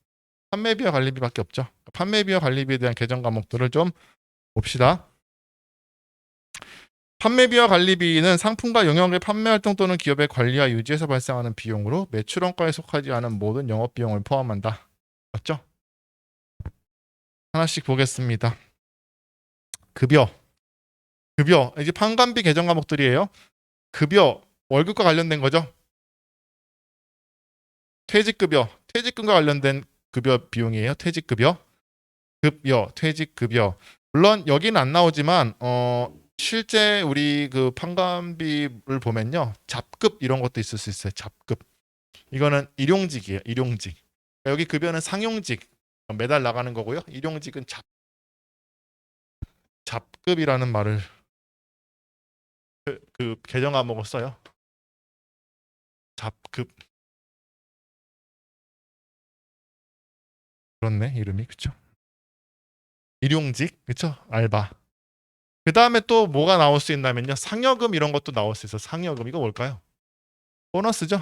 판매비와 관리비밖에 없죠. 판매비와 관리비에 대한 개정 과목들을 좀 봅시다. 판매비와 관리비는 상품과 영역의 판매 활동 또는 기업의 관리와 유지에서 발생하는 비용으로 매출원가에 속하지 않은 모든 영업비용을 포함한다. 맞죠? 하나씩 보겠습니다. 급여. 이제 판관비 개정 과목들이에요. 급여, 월급과 관련된 거죠. 퇴직금과 관련된 급여 비용이에요. 퇴직급여, 퇴직급여. 물론 여기는 안 나오지만 실제 우리 그 판관비를 보면요. 잡급 이런 것도 있을 수 있어요. 잡급. 이거는 일용직이에요. 일용직. 그러니까 여기 급여는 상용직 매달 나가는 거고요. 일용직은 잡급이라는 말을 그 개정 과목을 써요. 잡급. 그렇네 이름이 그쵸? 일용직 그쵸? 알바. 그 다음에 또 뭐가 나올 수 있냐면요. 상여금 이런 것도 나올 수 있어. 상여금 이거 뭘까요? 보너스죠.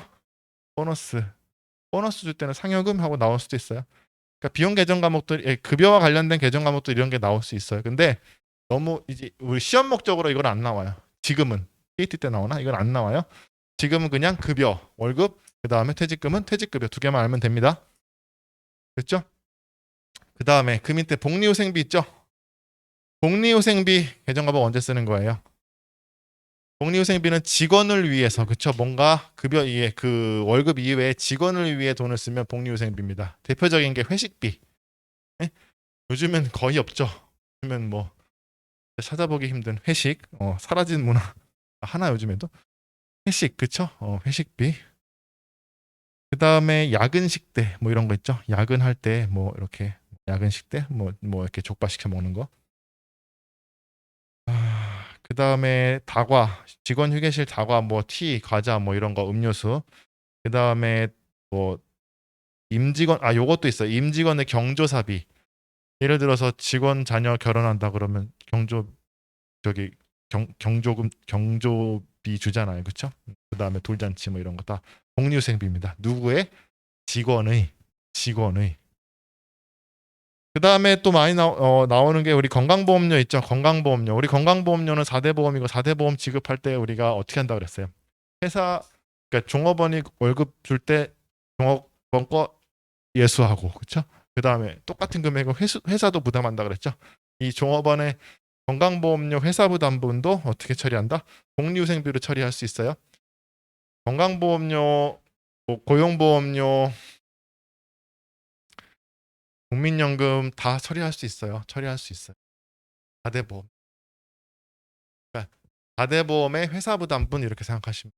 보너스. 보너스 줄 때는 상여금 하고 나올 수도 있어요. 그러니까 비용 개정 과목들, 급여와 관련된 개정 과목들 이런 게 나올 수 있어요. 근데 너무 이제 우리 시험 목적으로 이건 안 나와요. 지금은 KT 때 나오나? 이건 안 나와요. 지금은 그냥 급여, 월급, 그 다음에 퇴직금은 퇴직급여 두 개만 알면 됩니다. 됐죠? 그 다음에 그 밑에 복리후생비 있죠? 복리후생비 개정 과목 언제 쓰는 거예요? 복리후생비는 직원을 위해서 그쵸? 뭔가 급여 이외 그 월급 이외에 직원을 위해 돈을 쓰면 복리후생비입니다. 대표적인 게 회식비. 예? 요즘엔 거의 없죠. 요즘엔 뭐 찾아보기 힘든 회식, 사라진 문화 하나 요즘에도 회식 그쵸? 회식비. 그 다음에 야근식 때 뭐 이런 거 있죠? 야근할 때 뭐 이렇게 야근식 때 뭐 이렇게 족발 시켜 먹는 거. 그 다음에 다과, 직원 휴게실 다과, 뭐 티, 과자, 뭐 이런 거 음료수. 그 다음에 뭐 임직원, 요것도 있어요. 임직원의 경조사비. 예를 들어서 직원 자녀 결혼한다 그러면 저기 경조금 경조비 주잖아요, 그렇죠? 그 다음에 돌잔치 뭐 이런 거 다 복리후생비입니다. 누구의? 직원의. 그 다음에 또 많이 나오는 게 우리 건강보험료 있죠. 건강보험료. 우리 건강보험료는 4대 보험이고 4대 보험 지급할 때 우리가 어떻게 한다 그랬어요? 회사 그러니까 종업원이 월급 줄 때 종업원 거 예수하고 그렇죠? 그 다음에 똑같은 금액은 회사도 부담한다 그랬죠? 이 종업원의 건강보험료 회사 부담분도 어떻게 처리한다? 복리후생비로 처리할 수 있어요. 건강보험료, 뭐 고용보험료, 국민연금 다 처리할 수 있어요. 처리할 수 있어요. 4대 보험. 그러니까 4대 보험의 회사 부담분 이렇게 생각하시면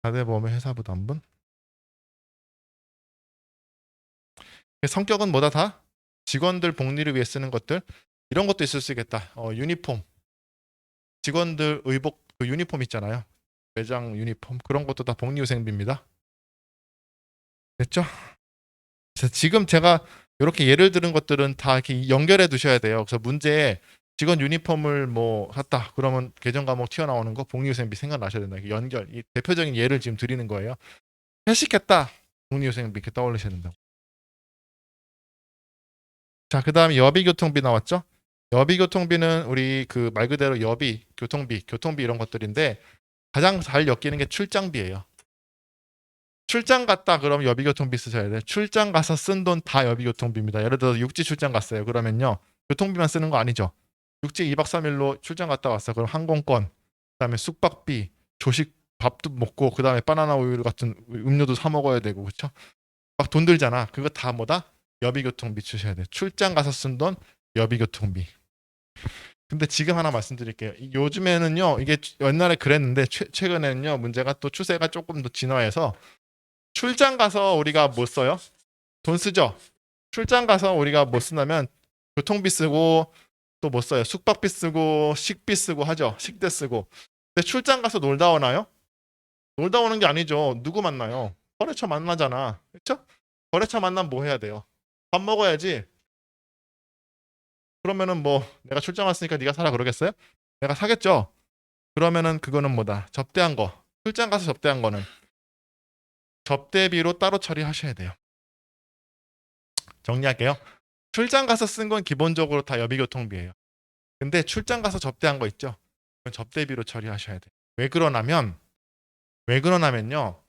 4대 보험의 회사 부담분. 성격은 뭐다 다? 직원들 복리를 위해 쓰는 것들. 이런 것도 있을 수 있겠다. 유니폼. 직원들 의복 그 유니폼 있잖아요. 매장 유니폼 그런 것도 다 복리후생비입니다. 됐죠? 그래서 지금 제가 이렇게 예를 들은 것들은 다 이렇게 연결해 두셔야 돼요. 그래서 문제에 직원 유니폼을 뭐 샀다 그러면 개정 과목 튀어나오는 거 복리후생비 생각나셔야 된다. 이게 연결. 이 대표적인 예를 지금 드리는 거예요. 회식했다 복리후생비 이렇게 떠올리셔야 된다고. 자, 그 다음에 여비교통비 나왔죠? 여비교통비는 우리 그 말 그대로 여비, 교통비 이런 것들인데 가장 잘 엮이는 게 출장비예요. 출장 갔다 그러면 여비교통비 쓰셔야 돼요. 출장 가서 쓴 돈 다 여비교통비입니다. 예를 들어서 육지 출장 갔어요. 그러면요. 교통비만 쓰는 거 아니죠. 육지 2박 3일로 출장 갔다 왔어. 그럼 항공권, 그다음에 숙박비, 조식 밥도 먹고 그다음에 바나나 우유 같은 음료도 사 먹어야 되고 그렇죠? 막 돈 들잖아. 그거 다 뭐다? 여비교통비 주셔야 돼요. 출장 가서 쓴 돈 여비교통비. 근데 지금 하나 말씀드릴게요. 요즘에는요. 이게 옛날에 그랬는데 최근에는요. 문제가 또 추세가 조금 더 진화해서 출장 가서 우리가 뭐 써요? 돈 쓰죠? 출장 가서 우리가 뭐 쓰냐면 교통비 쓰고 또 뭐 써요? 숙박비 쓰고 식비 쓰고 하죠. 식대 쓰고. 근데 출장 가서 놀다 오나요? 놀다 오는 게 아니죠. 누구 만나요? 거래처 만나잖아. 그렇죠? 거래처 만나면 뭐 해야 돼요? 밥 먹어야지. 그러면은 뭐 내가 출장 왔으니까 네가 사라 그러겠어요? 내가 사겠죠. 그러면은 그거는 뭐다? 접대한 거. 출장 가서 접대한 거는 접대비로 따로 처리하셔야 돼요. 정리할게요. 출장 가서 쓴 건 기본적으로 다 여비교통비예요. 근데 출장 가서 접대한 거 있죠? 그건 접대비로 처리하셔야 돼요. 왜 그러냐면요.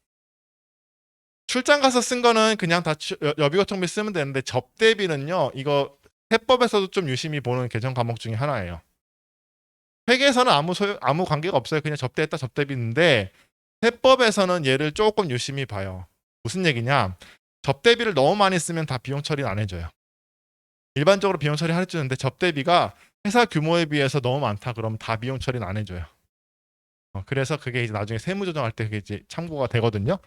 출장 가서 쓴 거는 그냥 다 여비교통비 쓰면 되는데 접대비는요. 이거 세법에서도 좀 유심히 보는 개정 과목 중에 하나예요. 회계에서는 아무 관계가 없어요. 그냥 접대했다 접대비인데 세법에서는 얘를 조금 유심히 봐요. 무슨 얘기냐? 접대비를 너무 많이 쓰면 다 비용 처리는 안 해줘요. 일반적으로 비용 처리 해주는데 접대비가 회사 규모에 비해서 너무 많다 그러면 다 비용 처리는 안 해줘요. 그래서 그게 이제 나중에 세무 조정할 때 그게 이제 참고가 되거든요.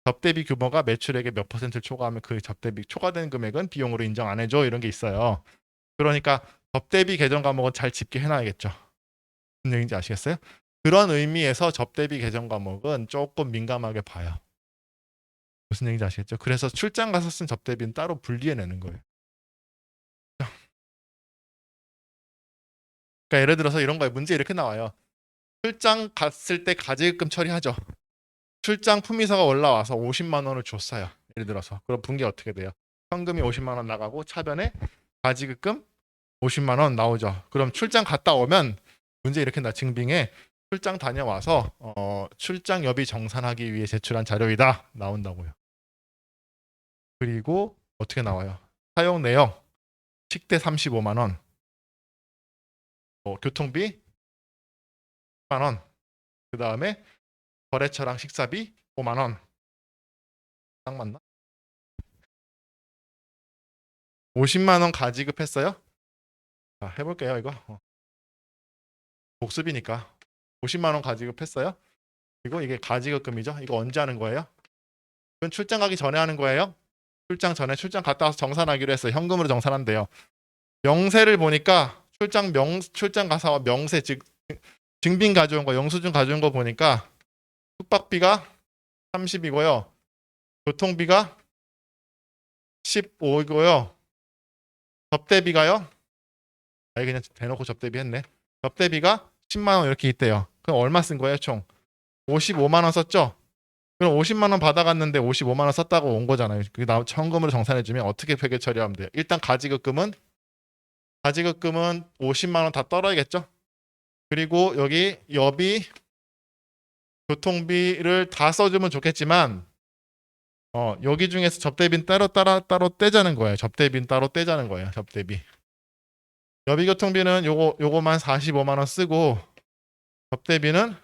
접대비 규모가 매출액의 몇 퍼센트를 초과하면 그 접대비 초과된 금액은 비용으로 인정 안 해줘 이런 게 있어요. 그러니까 접대비 계정 과목은 잘 짚게 해놔야겠죠. 무슨 얘기인지 아시겠어요? 그런 의미에서 접대비 계정 과목은 조금 민감하게 봐요. 무슨 얘기인지 아시겠죠? 그래서 출장 가서 쓴 접대비는 따로 분리해내는 거예요. 그러니까 예를 들어서 이런 거에 문제 이렇게 나와요. 출장 갔을 때 가지급금 처리하죠. 출장 품위서가 올라와서 50만 원을 줬어요. 예를 들어서. 그럼 분기 어떻게 돼요? 현금이 50만 원 나가고 차변에 가지급금 50만 원 나오죠. 그럼 출장 갔다 오면 문제 이렇게 나 증빙에 출장 다녀와서 출장 여비 정산하기 위해 제출한 자료이다 나온다고요. 그리고 어떻게 나와요? 사용 내역 식대 35만 원, 교통비 10만 원, 그 다음에 거래처랑 식사비 5만 원. 딱 맞나? 50만 원 가지급했어요? 자, 해볼게요 이거. 복습이니까 50만 원 가지급했어요. 그리고 이게 가지급금이죠. 이거 언제 하는 거예요? 이건 출장 가기 전에 하는 거예요. 출장 전에 출장 갔다 와서 정산하기로 했어요. 현금으로 정산한대요. 명세를 보니까 출장 가서 명세 즉 증빙 가져온 거 영수증 가져온 거 보니까 숙박비가 30이고요. 교통비가 15이고요. 접대비가요. 아예 그냥 대놓고 접대비 했네. 접대비가 10만 원 이렇게 있대요. 그럼 얼마 쓴 거예요, 총? 55만 원 썼죠? 그럼 50만 원 받아갔는데 55만 원 썼다고 온 거잖아요. 그게 현금으로 정산해 주면 어떻게 회계 처리하면 돼요? 일단 가지급금은 50만 원 다 떨어야겠죠? 그리고 여기 여비 교통비를 다 써주면 좋겠지만 여기 중에서 접대비는 따로 떼자는 거예요. 접대비는 따로 떼자는 거예요. 접대비. 여비 교통비는 요거만 45만 원 쓰고 접대비는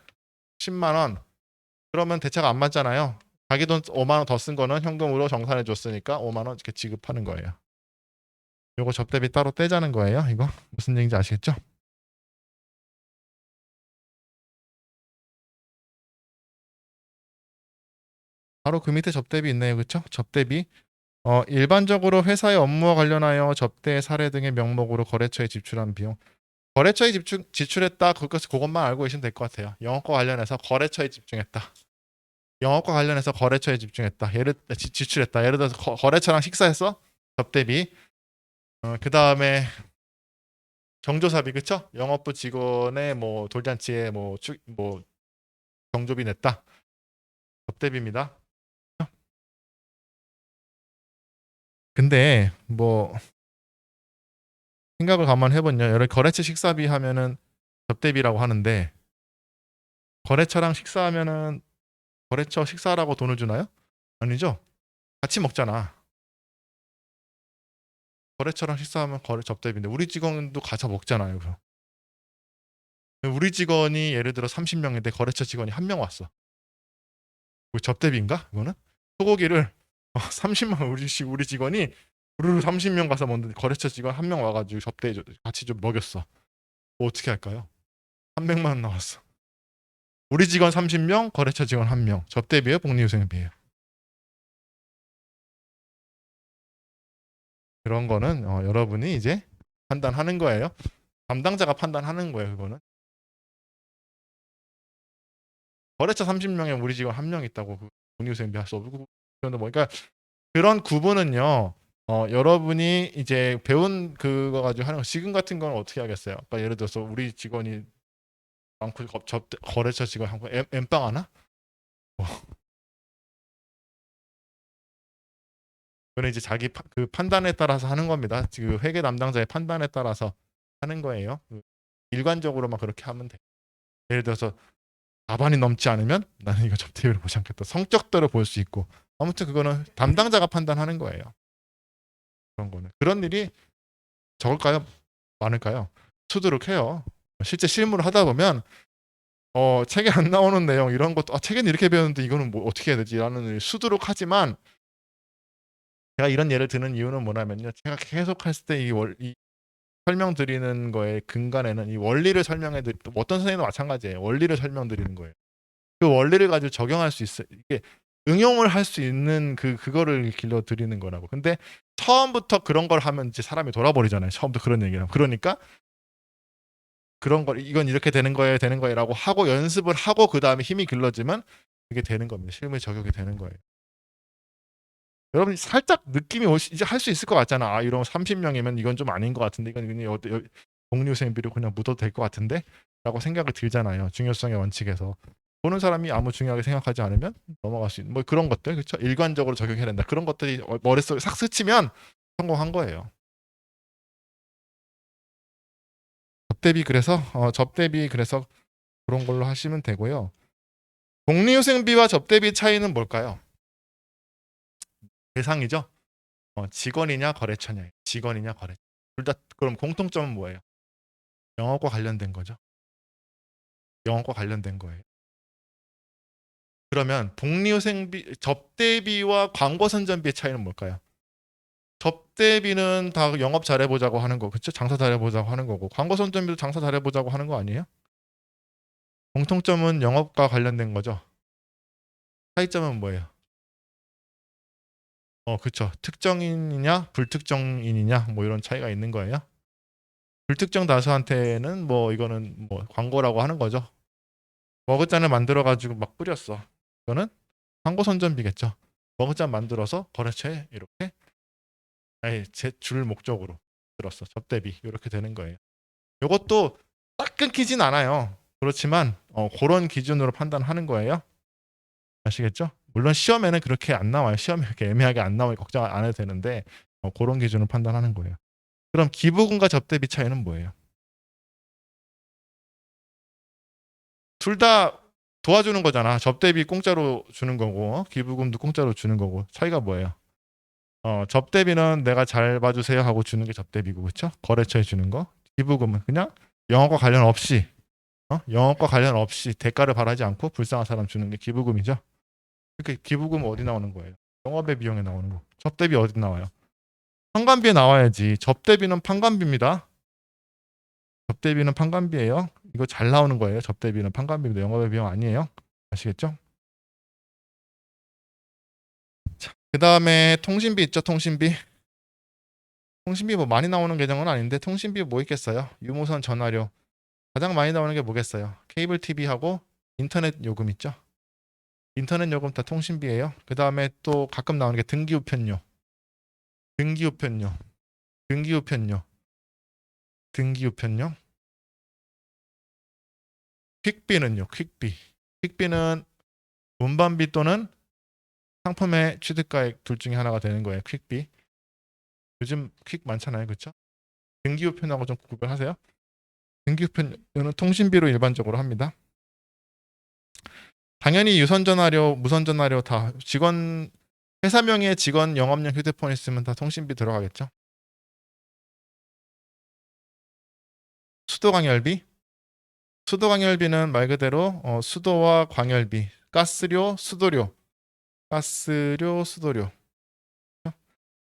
10만 원. 그러면 대차가 안 맞잖아요. 자기 돈 5만 원 더 쓴 거는 현금으로 정산해 줬으니까 5만 원 이렇게 지급하는 거예요. 요거 접대비 따로 떼자는 거예요. 이거 무슨 얘기인지 아시겠죠? 바로 그 밑에 접대비 있네요. 그렇죠? 접대비. 일반적으로 회사의 업무와 관련하여 접대 사례 등의 명목으로 거래처에 지출한 비용. 거래처에 지출했다. 그것만 알고 계시면 될 것 같아요. 영업과 관련해서 거래처에 집중했다. 영업과 관련해서 거래처에 집중했다. 지출했다. 예를 들어서 거래처랑 식사했어. 접대비. 그 다음에 경조사비 그쵸? 영업부 직원의 뭐 돌잔치에 뭐 경조비 냈다. 접대비입니다. 근데 뭐 생각을 가만 해보냐. 여러 거래처 식사비 하면은 접대비라고 하는데 거래처랑 식사하면은 거래처 식사라고 돈을 주나요? 아니죠. 같이 먹잖아. 거래처랑 식사하면 거래 접대비인데 우리 직원도 가서 먹잖아요. 그럼. 우리 직원이 예를 들어 30명인데 거래처 직원이 한 명 왔어. 뭐 접대비인가? 이거는 소고기를 30만 우리 직원이 우르르 30명 가서 먹는데 거래처 직원 한 명 와가지고 접대 같이 좀 먹였어. 뭐 어떻게 할까요? 300만 원 나왔어. 우리 직원 30명, 거래처 직원 1명. 접대비예요, 복리후생비예요. 그런 거는 여러분이 이제 판단하는 거예요. 담당자가 판단하는 거예요, 그거는. 거래처 30명에 우리 직원 1명 있다고 복리후생비 할 수 없고 그러니까 그런 구분은요. 여러분이 이제 배운 그거 가지고 하는 거. 지금 같은 건 어떻게 하겠어요? 그러니까 예를 들어서 우리 직원이 많고 거래처 직원 한거 엠빵 하나? 그건 이제 자기 그 판단에 따라서 하는 겁니다. 지금 회계 담당자의 판단에 따라서 하는 거예요. 일관적으로만 그렇게 하면 돼. 예를 들어서 4반이 넘지 않으면 나는 이거 접대비를 보지 않겠다. 성격대로 볼 수 있고 아무튼 그거는 담당자가 판단하는 거예요. 그런 거는 그런 일이 적을까요? 많을까요? 수두룩해요. 실제 실무를 하다 보면 책에 안 나오는 내용 이런 것도 책에는 이렇게 배웠는데 이거는 뭐 어떻게 해야 되지라는 수두룩하지만 제가 이런 예를 드는 이유는 뭐냐면요. 제가 계속 했을 때 이 설명드리는 거에 근간에는 이 원리를 설명해 드리 어떤 선생님도 마찬가지예요. 원리를 설명드리는 거예요. 그 원리를 가지고 적용할 수 있어 이게 응용을 할 수 있는 그거를 길러 드리는 거라고. 근데 처음부터 그런 걸 하면 이제 사람이 돌아버리잖아요. 처음부터 그런 얘기를 하면. 그러니까 그런 걸 이건 이렇게 되는 거예요라고 하고 연습을 하고 그 다음에 힘이 길러지면 그게 되는 겁니다. 실무에 적용이 되는 거예요. 여러분 살짝 느낌이 이제 할 수 있을 것 같잖아. 아 이런 30명이면 이건 좀 아닌 것 같은데 이건 그냥 복리후생비로 그냥 묻어도 될 것 같은데 라고 생각이 들잖아요. 중요성의 원칙에서. 보는 사람이 아무 중요하게 생각하지 않으면 넘어갈 수 있는 뭐 그런 것들 그렇죠. 일관적으로 적용해야 된다. 그런 것들이 머릿속에 싹 스치면 성공한 거예요. 접대비 그래서 그런 걸로 하시면 되고요. 복리후생비와 접대비 차이는 뭘까요? 대상이죠. 직원이냐 거래처냐. 직원이냐 거래처. 둘 다 그럼 공통점은 뭐예요? 영업과 관련된 거죠. 영업과 관련된 거예요. 그러면 복리후생비, 접대비와 광고선전비의 차이는 뭘까요? 접대비는 다 영업 잘해보자고 하는 거, 그렇죠? 장사 잘해보자고 하는 거고, 광고선전비도 장사 잘해보자고 하는 거 아니에요? 공통점은 영업과 관련된 거죠. 차이점은 뭐예요? 그렇죠. 특정인이냐, 불특정인이냐, 뭐 이런 차이가 있는 거예요. 불특정 다수한테는 뭐 이거는 뭐 광고라고 하는 거죠. 머그잔을 만들어가지고 막 뿌렸어. 이거는 광고선전비겠죠. 머그잔 만들어서 거래처에 이렇게 제줄 목적으로 들었어. 접대비 이렇게 되는 거예요. 이것도 딱 끊기진 않아요. 그렇지만 그런 기준으로 판단하는 거예요. 아시겠죠? 물론 시험에는 그렇게 안 나와요. 시험에 그렇게 애매하게 안 나오니 걱정 안 해도 되는데 그런 기준으로 판단하는 거예요. 그럼 기부금과 접대비 차이는 뭐예요? 둘 다 도와주는 거잖아. 접대비 공짜로 주는 거고 기부금도 공짜로 주는 거고 차이가 뭐예요? 접대비는 내가 잘 봐주세요 하고 주는 게 접대비고 그렇죠? 거래처에 주는 거. 기부금은 그냥 영업과 관련 없이 영업과 관련 없이 대가를 바라지 않고 불쌍한 사람 주는 게 기부금이죠. 그러니까 기부금 어디 나오는 거예요? 영업의 비용에 나오는 거. 접대비 어디 나와요? 판관비에 나와야지. 접대비는 판관비입니다. 접대비는 판관비예요. 이거 잘 나오는 거예요. 접대비는 판관비입니다. 영업의 비용 아니에요. 아시겠죠? 그 다음에 통신비 있죠. 통신비. 통신비 뭐 많이 나오는 계정은 아닌데 통신비 뭐 있겠어요? 유무선 전화료. 가장 많이 나오는 게 뭐겠어요? 케이블 TV하고 인터넷 요금 있죠. 인터넷 요금 다 통신비예요. 그 다음에 또 가끔 나오는 게 등기우편료, 등기우편료, 등기우편료, 등기우편료. 퀵비는요. 퀵비. 퀵비는 운반비 또는 상품의 취득가액 둘 중에 하나가 되는 거예요. 퀵비. 요즘 퀵 많잖아요. 그렇죠? 등기우편하고 좀 구별하세요. 등기우편료는 통신비로 일반적으로 합니다. 당연히 유선전화료, 무선전화료 다 직원 회사 명의의 직원 영업용 휴대폰 있으면 다 통신비 들어가겠죠. 수도광열비. 수도광열비는 말 그대로 수도와 광열비, 가스료, 수도료, 가스료, 수도료,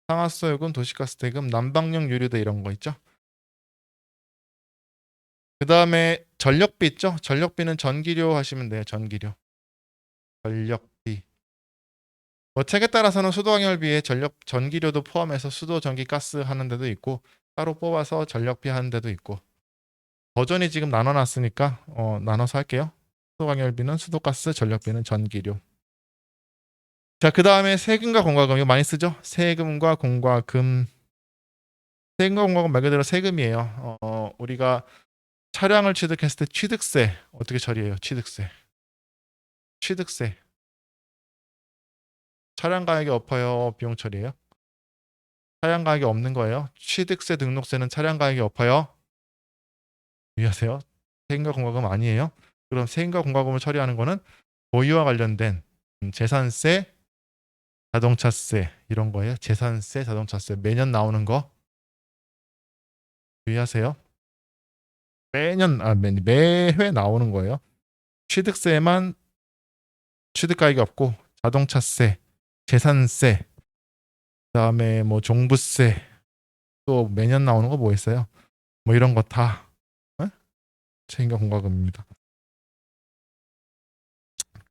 상하수요금, 도시가스대금, 난방용 유류대 이런 거 있죠. 그 다음에 전력비 있죠. 전력비는 전기료 하시면 돼요. 전기료. 전력비. 뭐 책에 따라서는 수도광열비에 전기료도 포함해서 수도, 전기, 가스 하는 데도 있고 따로 뽑아서 전력비 하는 데도 있고 버전이 지금 나눠놨으니까 나눠서 할게요. 수도광열비는 수도가스, 전력비는 전기료. 자, 그 다음에 세금과 공과금 이거 많이 쓰죠? 세금과 공과금. 세금과 공과금 말 그대로 세금이에요. 우리가 차량을 취득했을 때 취득세 어떻게 처리해요? 취득세. 취득세. 차량 가액이 엎어요? 비용 처리해요? 차량 가액이 없는 거예요. 취득세, 등록세는 차량 가액이 엎어요? 유의하세요. 세금과 공과금 아니에요. 그럼 세금과 공과금을 처리하는 거는 보유와 관련된 재산세, 자동차세 이런 거예요. 재산세, 자동차세 매년 나오는 거 유의하세요. 매회 나오는 거예요. 취득세만 취득가액이 없고 자동차세, 재산세, 그다음에 뭐 종부세 또 매년 나오는 거 뭐 있어요? 뭐 이런 거 다 책임과 공과금입니다.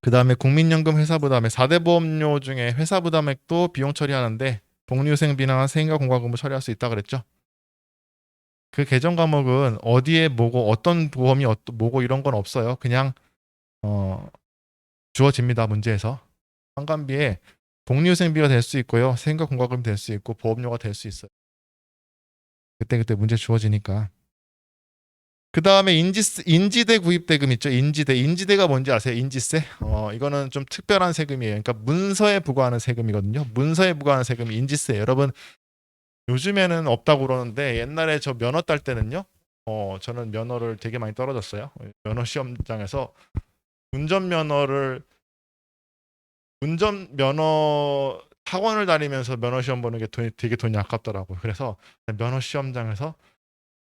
그 다음에 국민연금 회사부담액 4대 보험료 중에 회사부담액도 비용 처리하는데 복리후생비나 세금과 공과금을 처리할 수 있다 그랬죠. 그 개정 과목은 어디에 뭐고 어떤 보험이 뭐고 이런 건 없어요. 그냥 주어집니다. 문제에서 환관비에 복리후생비가 될 수 있고요. 세금과 공과금이 될 수 있고 보험료가 될 수 있어요. 그때 문제 주어지니까. 그 다음에 인지대 구입대금 있죠. 인지대가 뭔지 아세요? 인지세. 이거는 좀 특별한 세금이에요. 그러니까 문서에 부과하는 세금이거든요. 문서에 부과하는 세금이 인지세. 여러분 요즘에는 없다고 그러는데 옛날에 저 면허 딸 때는요. 저는 면허를 되게 많이 떨어졌어요. 면허 시험장에서 운전면허 학원을 다니면서 면허 시험 보는 게 되게 돈이 아깝더라고요. 그래서 면허 시험장에서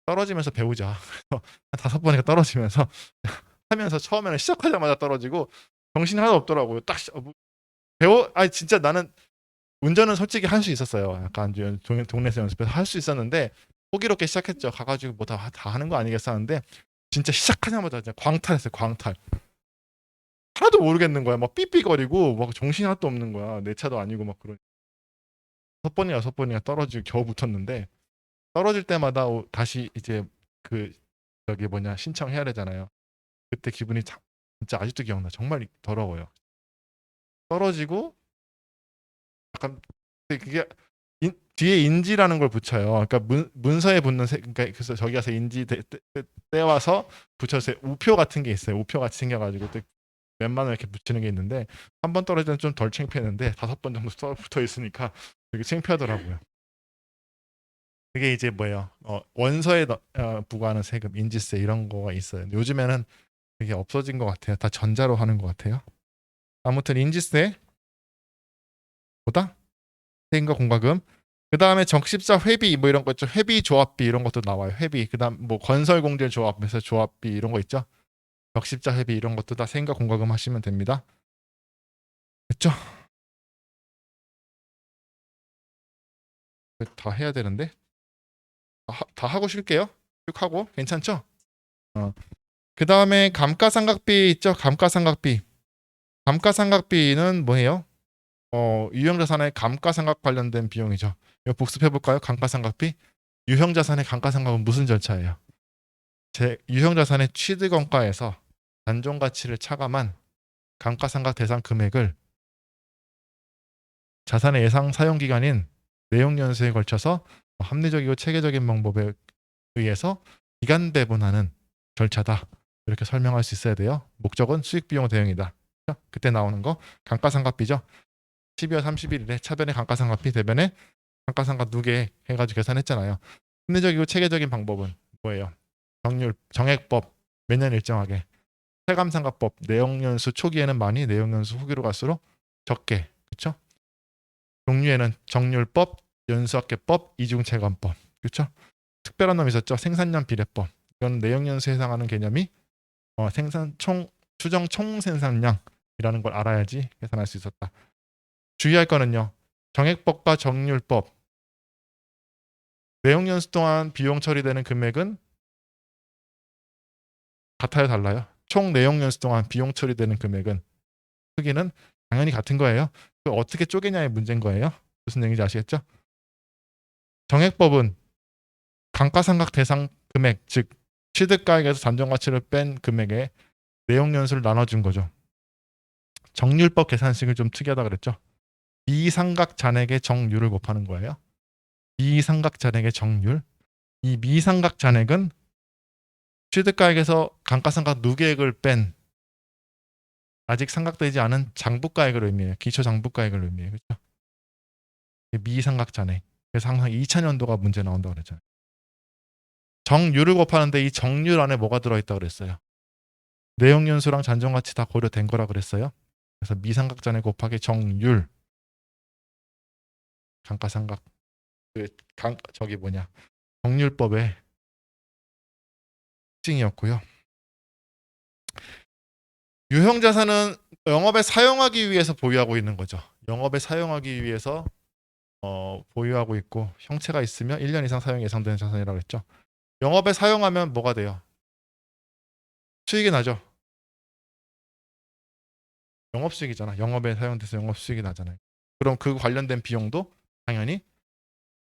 떨어지면서 배우자. 한 5번이가 떨어지면서 하면서 처음에는 시작하자마자 떨어지고 정신이 하나도 없더라고요. 딱 진짜 나는 운전은 솔직히 할 수 있었어요. 약간 동네에서 연습해서 할 수 있었는데 호기롭게 시작했죠. 가가지고 뭐 다 하는 거 아니겠어 하는데 진짜 시작하자마자 그냥 광탈했어요. 광탈. 하나도 모르겠는 거야. 막 삐삐거리고 막 정신이 하나도 없는 거야. 내 차도 아니고 막 그런. 6번이나 떨어지고 겨우 붙었는데 떨어질 때마다 다시 이제 그 저기 뭐냐 신청해야 되잖아요. 그때 기분이 진짜 아직도 기억나. 정말 더러워요. 떨어지고 약간 그게 뒤에 인지라는 걸 붙여요. 그러니까 문서에 붙는 그러니까 그래서 저기 가서 인지 떼와서 붙여서 우표 같은 게 있어요. 우표 같이 생겨가지고 몇만 원 이렇게 붙이는 게 있는데 한 번 떨어질 때는 좀 덜 창피했는데 5번 정도 붙어 있으니까 되게 창피하더라고요. 그게 이제 뭐예요? 원서에 부과하는 세금, 인지세 이런 거가 있어요. 요즘에는 되게 없어진 것 같아요. 다 전자로 하는 것 같아요. 아무튼 인지세보다 세금과 공과금. 그 다음에 적십자 회비 뭐 이런 거 있죠. 회비 조합비 이런 것도 나와요. 회비. 그 다음 뭐 건설공제 조합에서 조합비 이런 거 있죠. 적십자 회비 이런 것도 다 세금과 공과금 하시면 됩니다. 됐죠? 다 해야 되는데 다 하고 쉴게요. 쭉 하고 괜찮죠? 그 다음에 감가상각비 있죠. 감가상각비. 감가상각비는 뭐예요? 유형자산의 감가상각 관련된 비용이죠. 이거 복습해볼까요? 감가상각비. 유형자산의 감가상각은 무슨 절차예요? 유형자산의 취득원가에서 단종가치를 차감한 감가상각 대상 금액을 자산의 예상 사용기간인 내용연수에 걸쳐서 합리적이고 체계적인 방법에 의해서 기간 배분하는 절차다. 이렇게 설명할 수 있어야 돼요. 목적은 수익비용 대응이다. 그때 나오는 거 감가상각비죠. 12월 31일에 차변의 감가상각비, 대변의 감가상각 누계 해가지고 계산했잖아요. 합리적이고 체계적인 방법은 뭐예요? 정액법 매년 일정하게. 체감상각법 내용연수 초기에는 많이, 내용연수 후기로 갈수록 적게. 그렇죠? 종류에는 정률법, 연수학계법, 이중체감법. 그렇죠? 특별한 놈이 있었죠. 생산량 비례법. 이건 내용연수에 해당하는 개념이 추정 총생산량이라는 걸 알아야지 계산할 수 있었다. 주의할 거는요. 정액법과 정률법 내용연수 동안 비용 처리되는 금액은 같아요, 달라요? 총 내용연수 동안 비용 처리되는 금액은 크기는 당연히 같은 거예요. 어떻게 쪼개냐의 문제인 거예요. 무슨 얘기인지 아시겠죠? 정액법은 감가상각 대상 금액, 즉 취득가액에서 단종가치를 뺀 금액에 내용연수를 나눠준 거죠. 정률법 계산식을 좀 특이하다 그랬죠. 미상각 잔액의 정률을 곱하는 거예요. 미상각 잔액의 정률. 이 미상각 잔액은 취득가액에서 감가상각 누계액을 뺀 아직 상각되지 않은 장부가액을 의미해요. 기초장부가액을 의미해요. 그렇죠? 미상각 잔액. 그래서 항상 2000년도가 문제 나온다고 그랬잖아요. 정률을 곱하는데 이 정률 안에 뭐가 들어있다고 그랬어요? 내용연수랑 잔존가치 다 고려된 거라 그랬어요. 그래서 미상각 잔액 곱하기 정률. 감가상각 저기 뭐냐 정률법의 특징이었고요. 유형자산은 영업에 사용하기 위해서 보유하고 있는 거죠. 영업에 사용하기 위해서 보유하고 있고 형체가 있으면 1년 이상 사용이 예상되는 자산이라고 했죠. 영업에 사용하면 뭐가 돼요? 수익이 나죠. 영업수익이잖아. 영업에 사용돼서 영업수익이 나잖아요. 그럼 그 관련된 비용도 당연히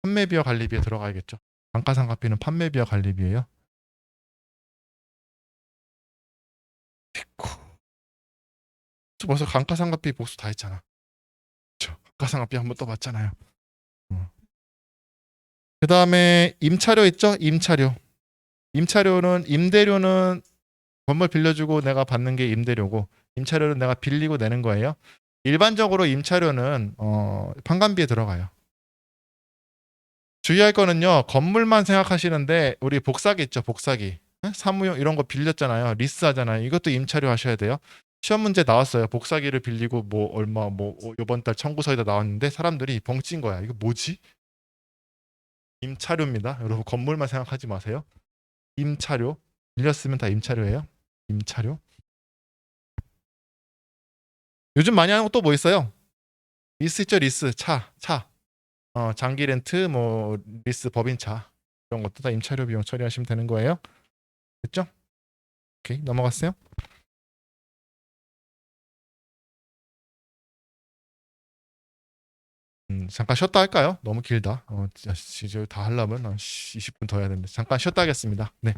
판매비와 관리비에 들어가야겠죠. 감가상각비는 판매비와 관리비예요. 됐고. 벌써 감가상각비 복수 다 했잖아. 그렇죠. 감가상각비 한번 또 봤잖아요. 그 다음에 임차료 있죠? 임차료. 임차료는 임대료는 건물 빌려주고 내가 받는 게 임대료고 임차료는 내가 빌리고 내는 거예요. 일반적으로 임차료는 판관비에 들어가요. 주의할 거는요. 건물만 생각하시는데 우리 복사기 있죠. 복사기. 사무용 이런 거 빌렸잖아요. 리스 하잖아요. 이것도 임차료 하셔야 돼요. 시험 문제 나왔어요. 복사기를 빌리고 뭐 얼마 뭐 이번 달 청구서에다 나왔는데 사람들이 벙찐 거야. 이거 뭐지? 임차료입니다. 여러분 건물만 생각하지 마세요. 임차료. 빌렸으면 다 임차료예요. 임차료. 요즘 많이 하는 거 또 뭐 있어요? 리스 있죠, 리스. 차. 장기 렌트, 뭐, 리스 법인차. 이런 것도 다 임차료 비용 처리하시면 되는 거예요. 됐죠? 오케이, 넘어갔어요? 잠깐 쉬었다 할까요? 너무 길다. 진짜 다 하려면 20분 더 해야 되는데. 잠깐 쉬었다 하겠습니다. 네.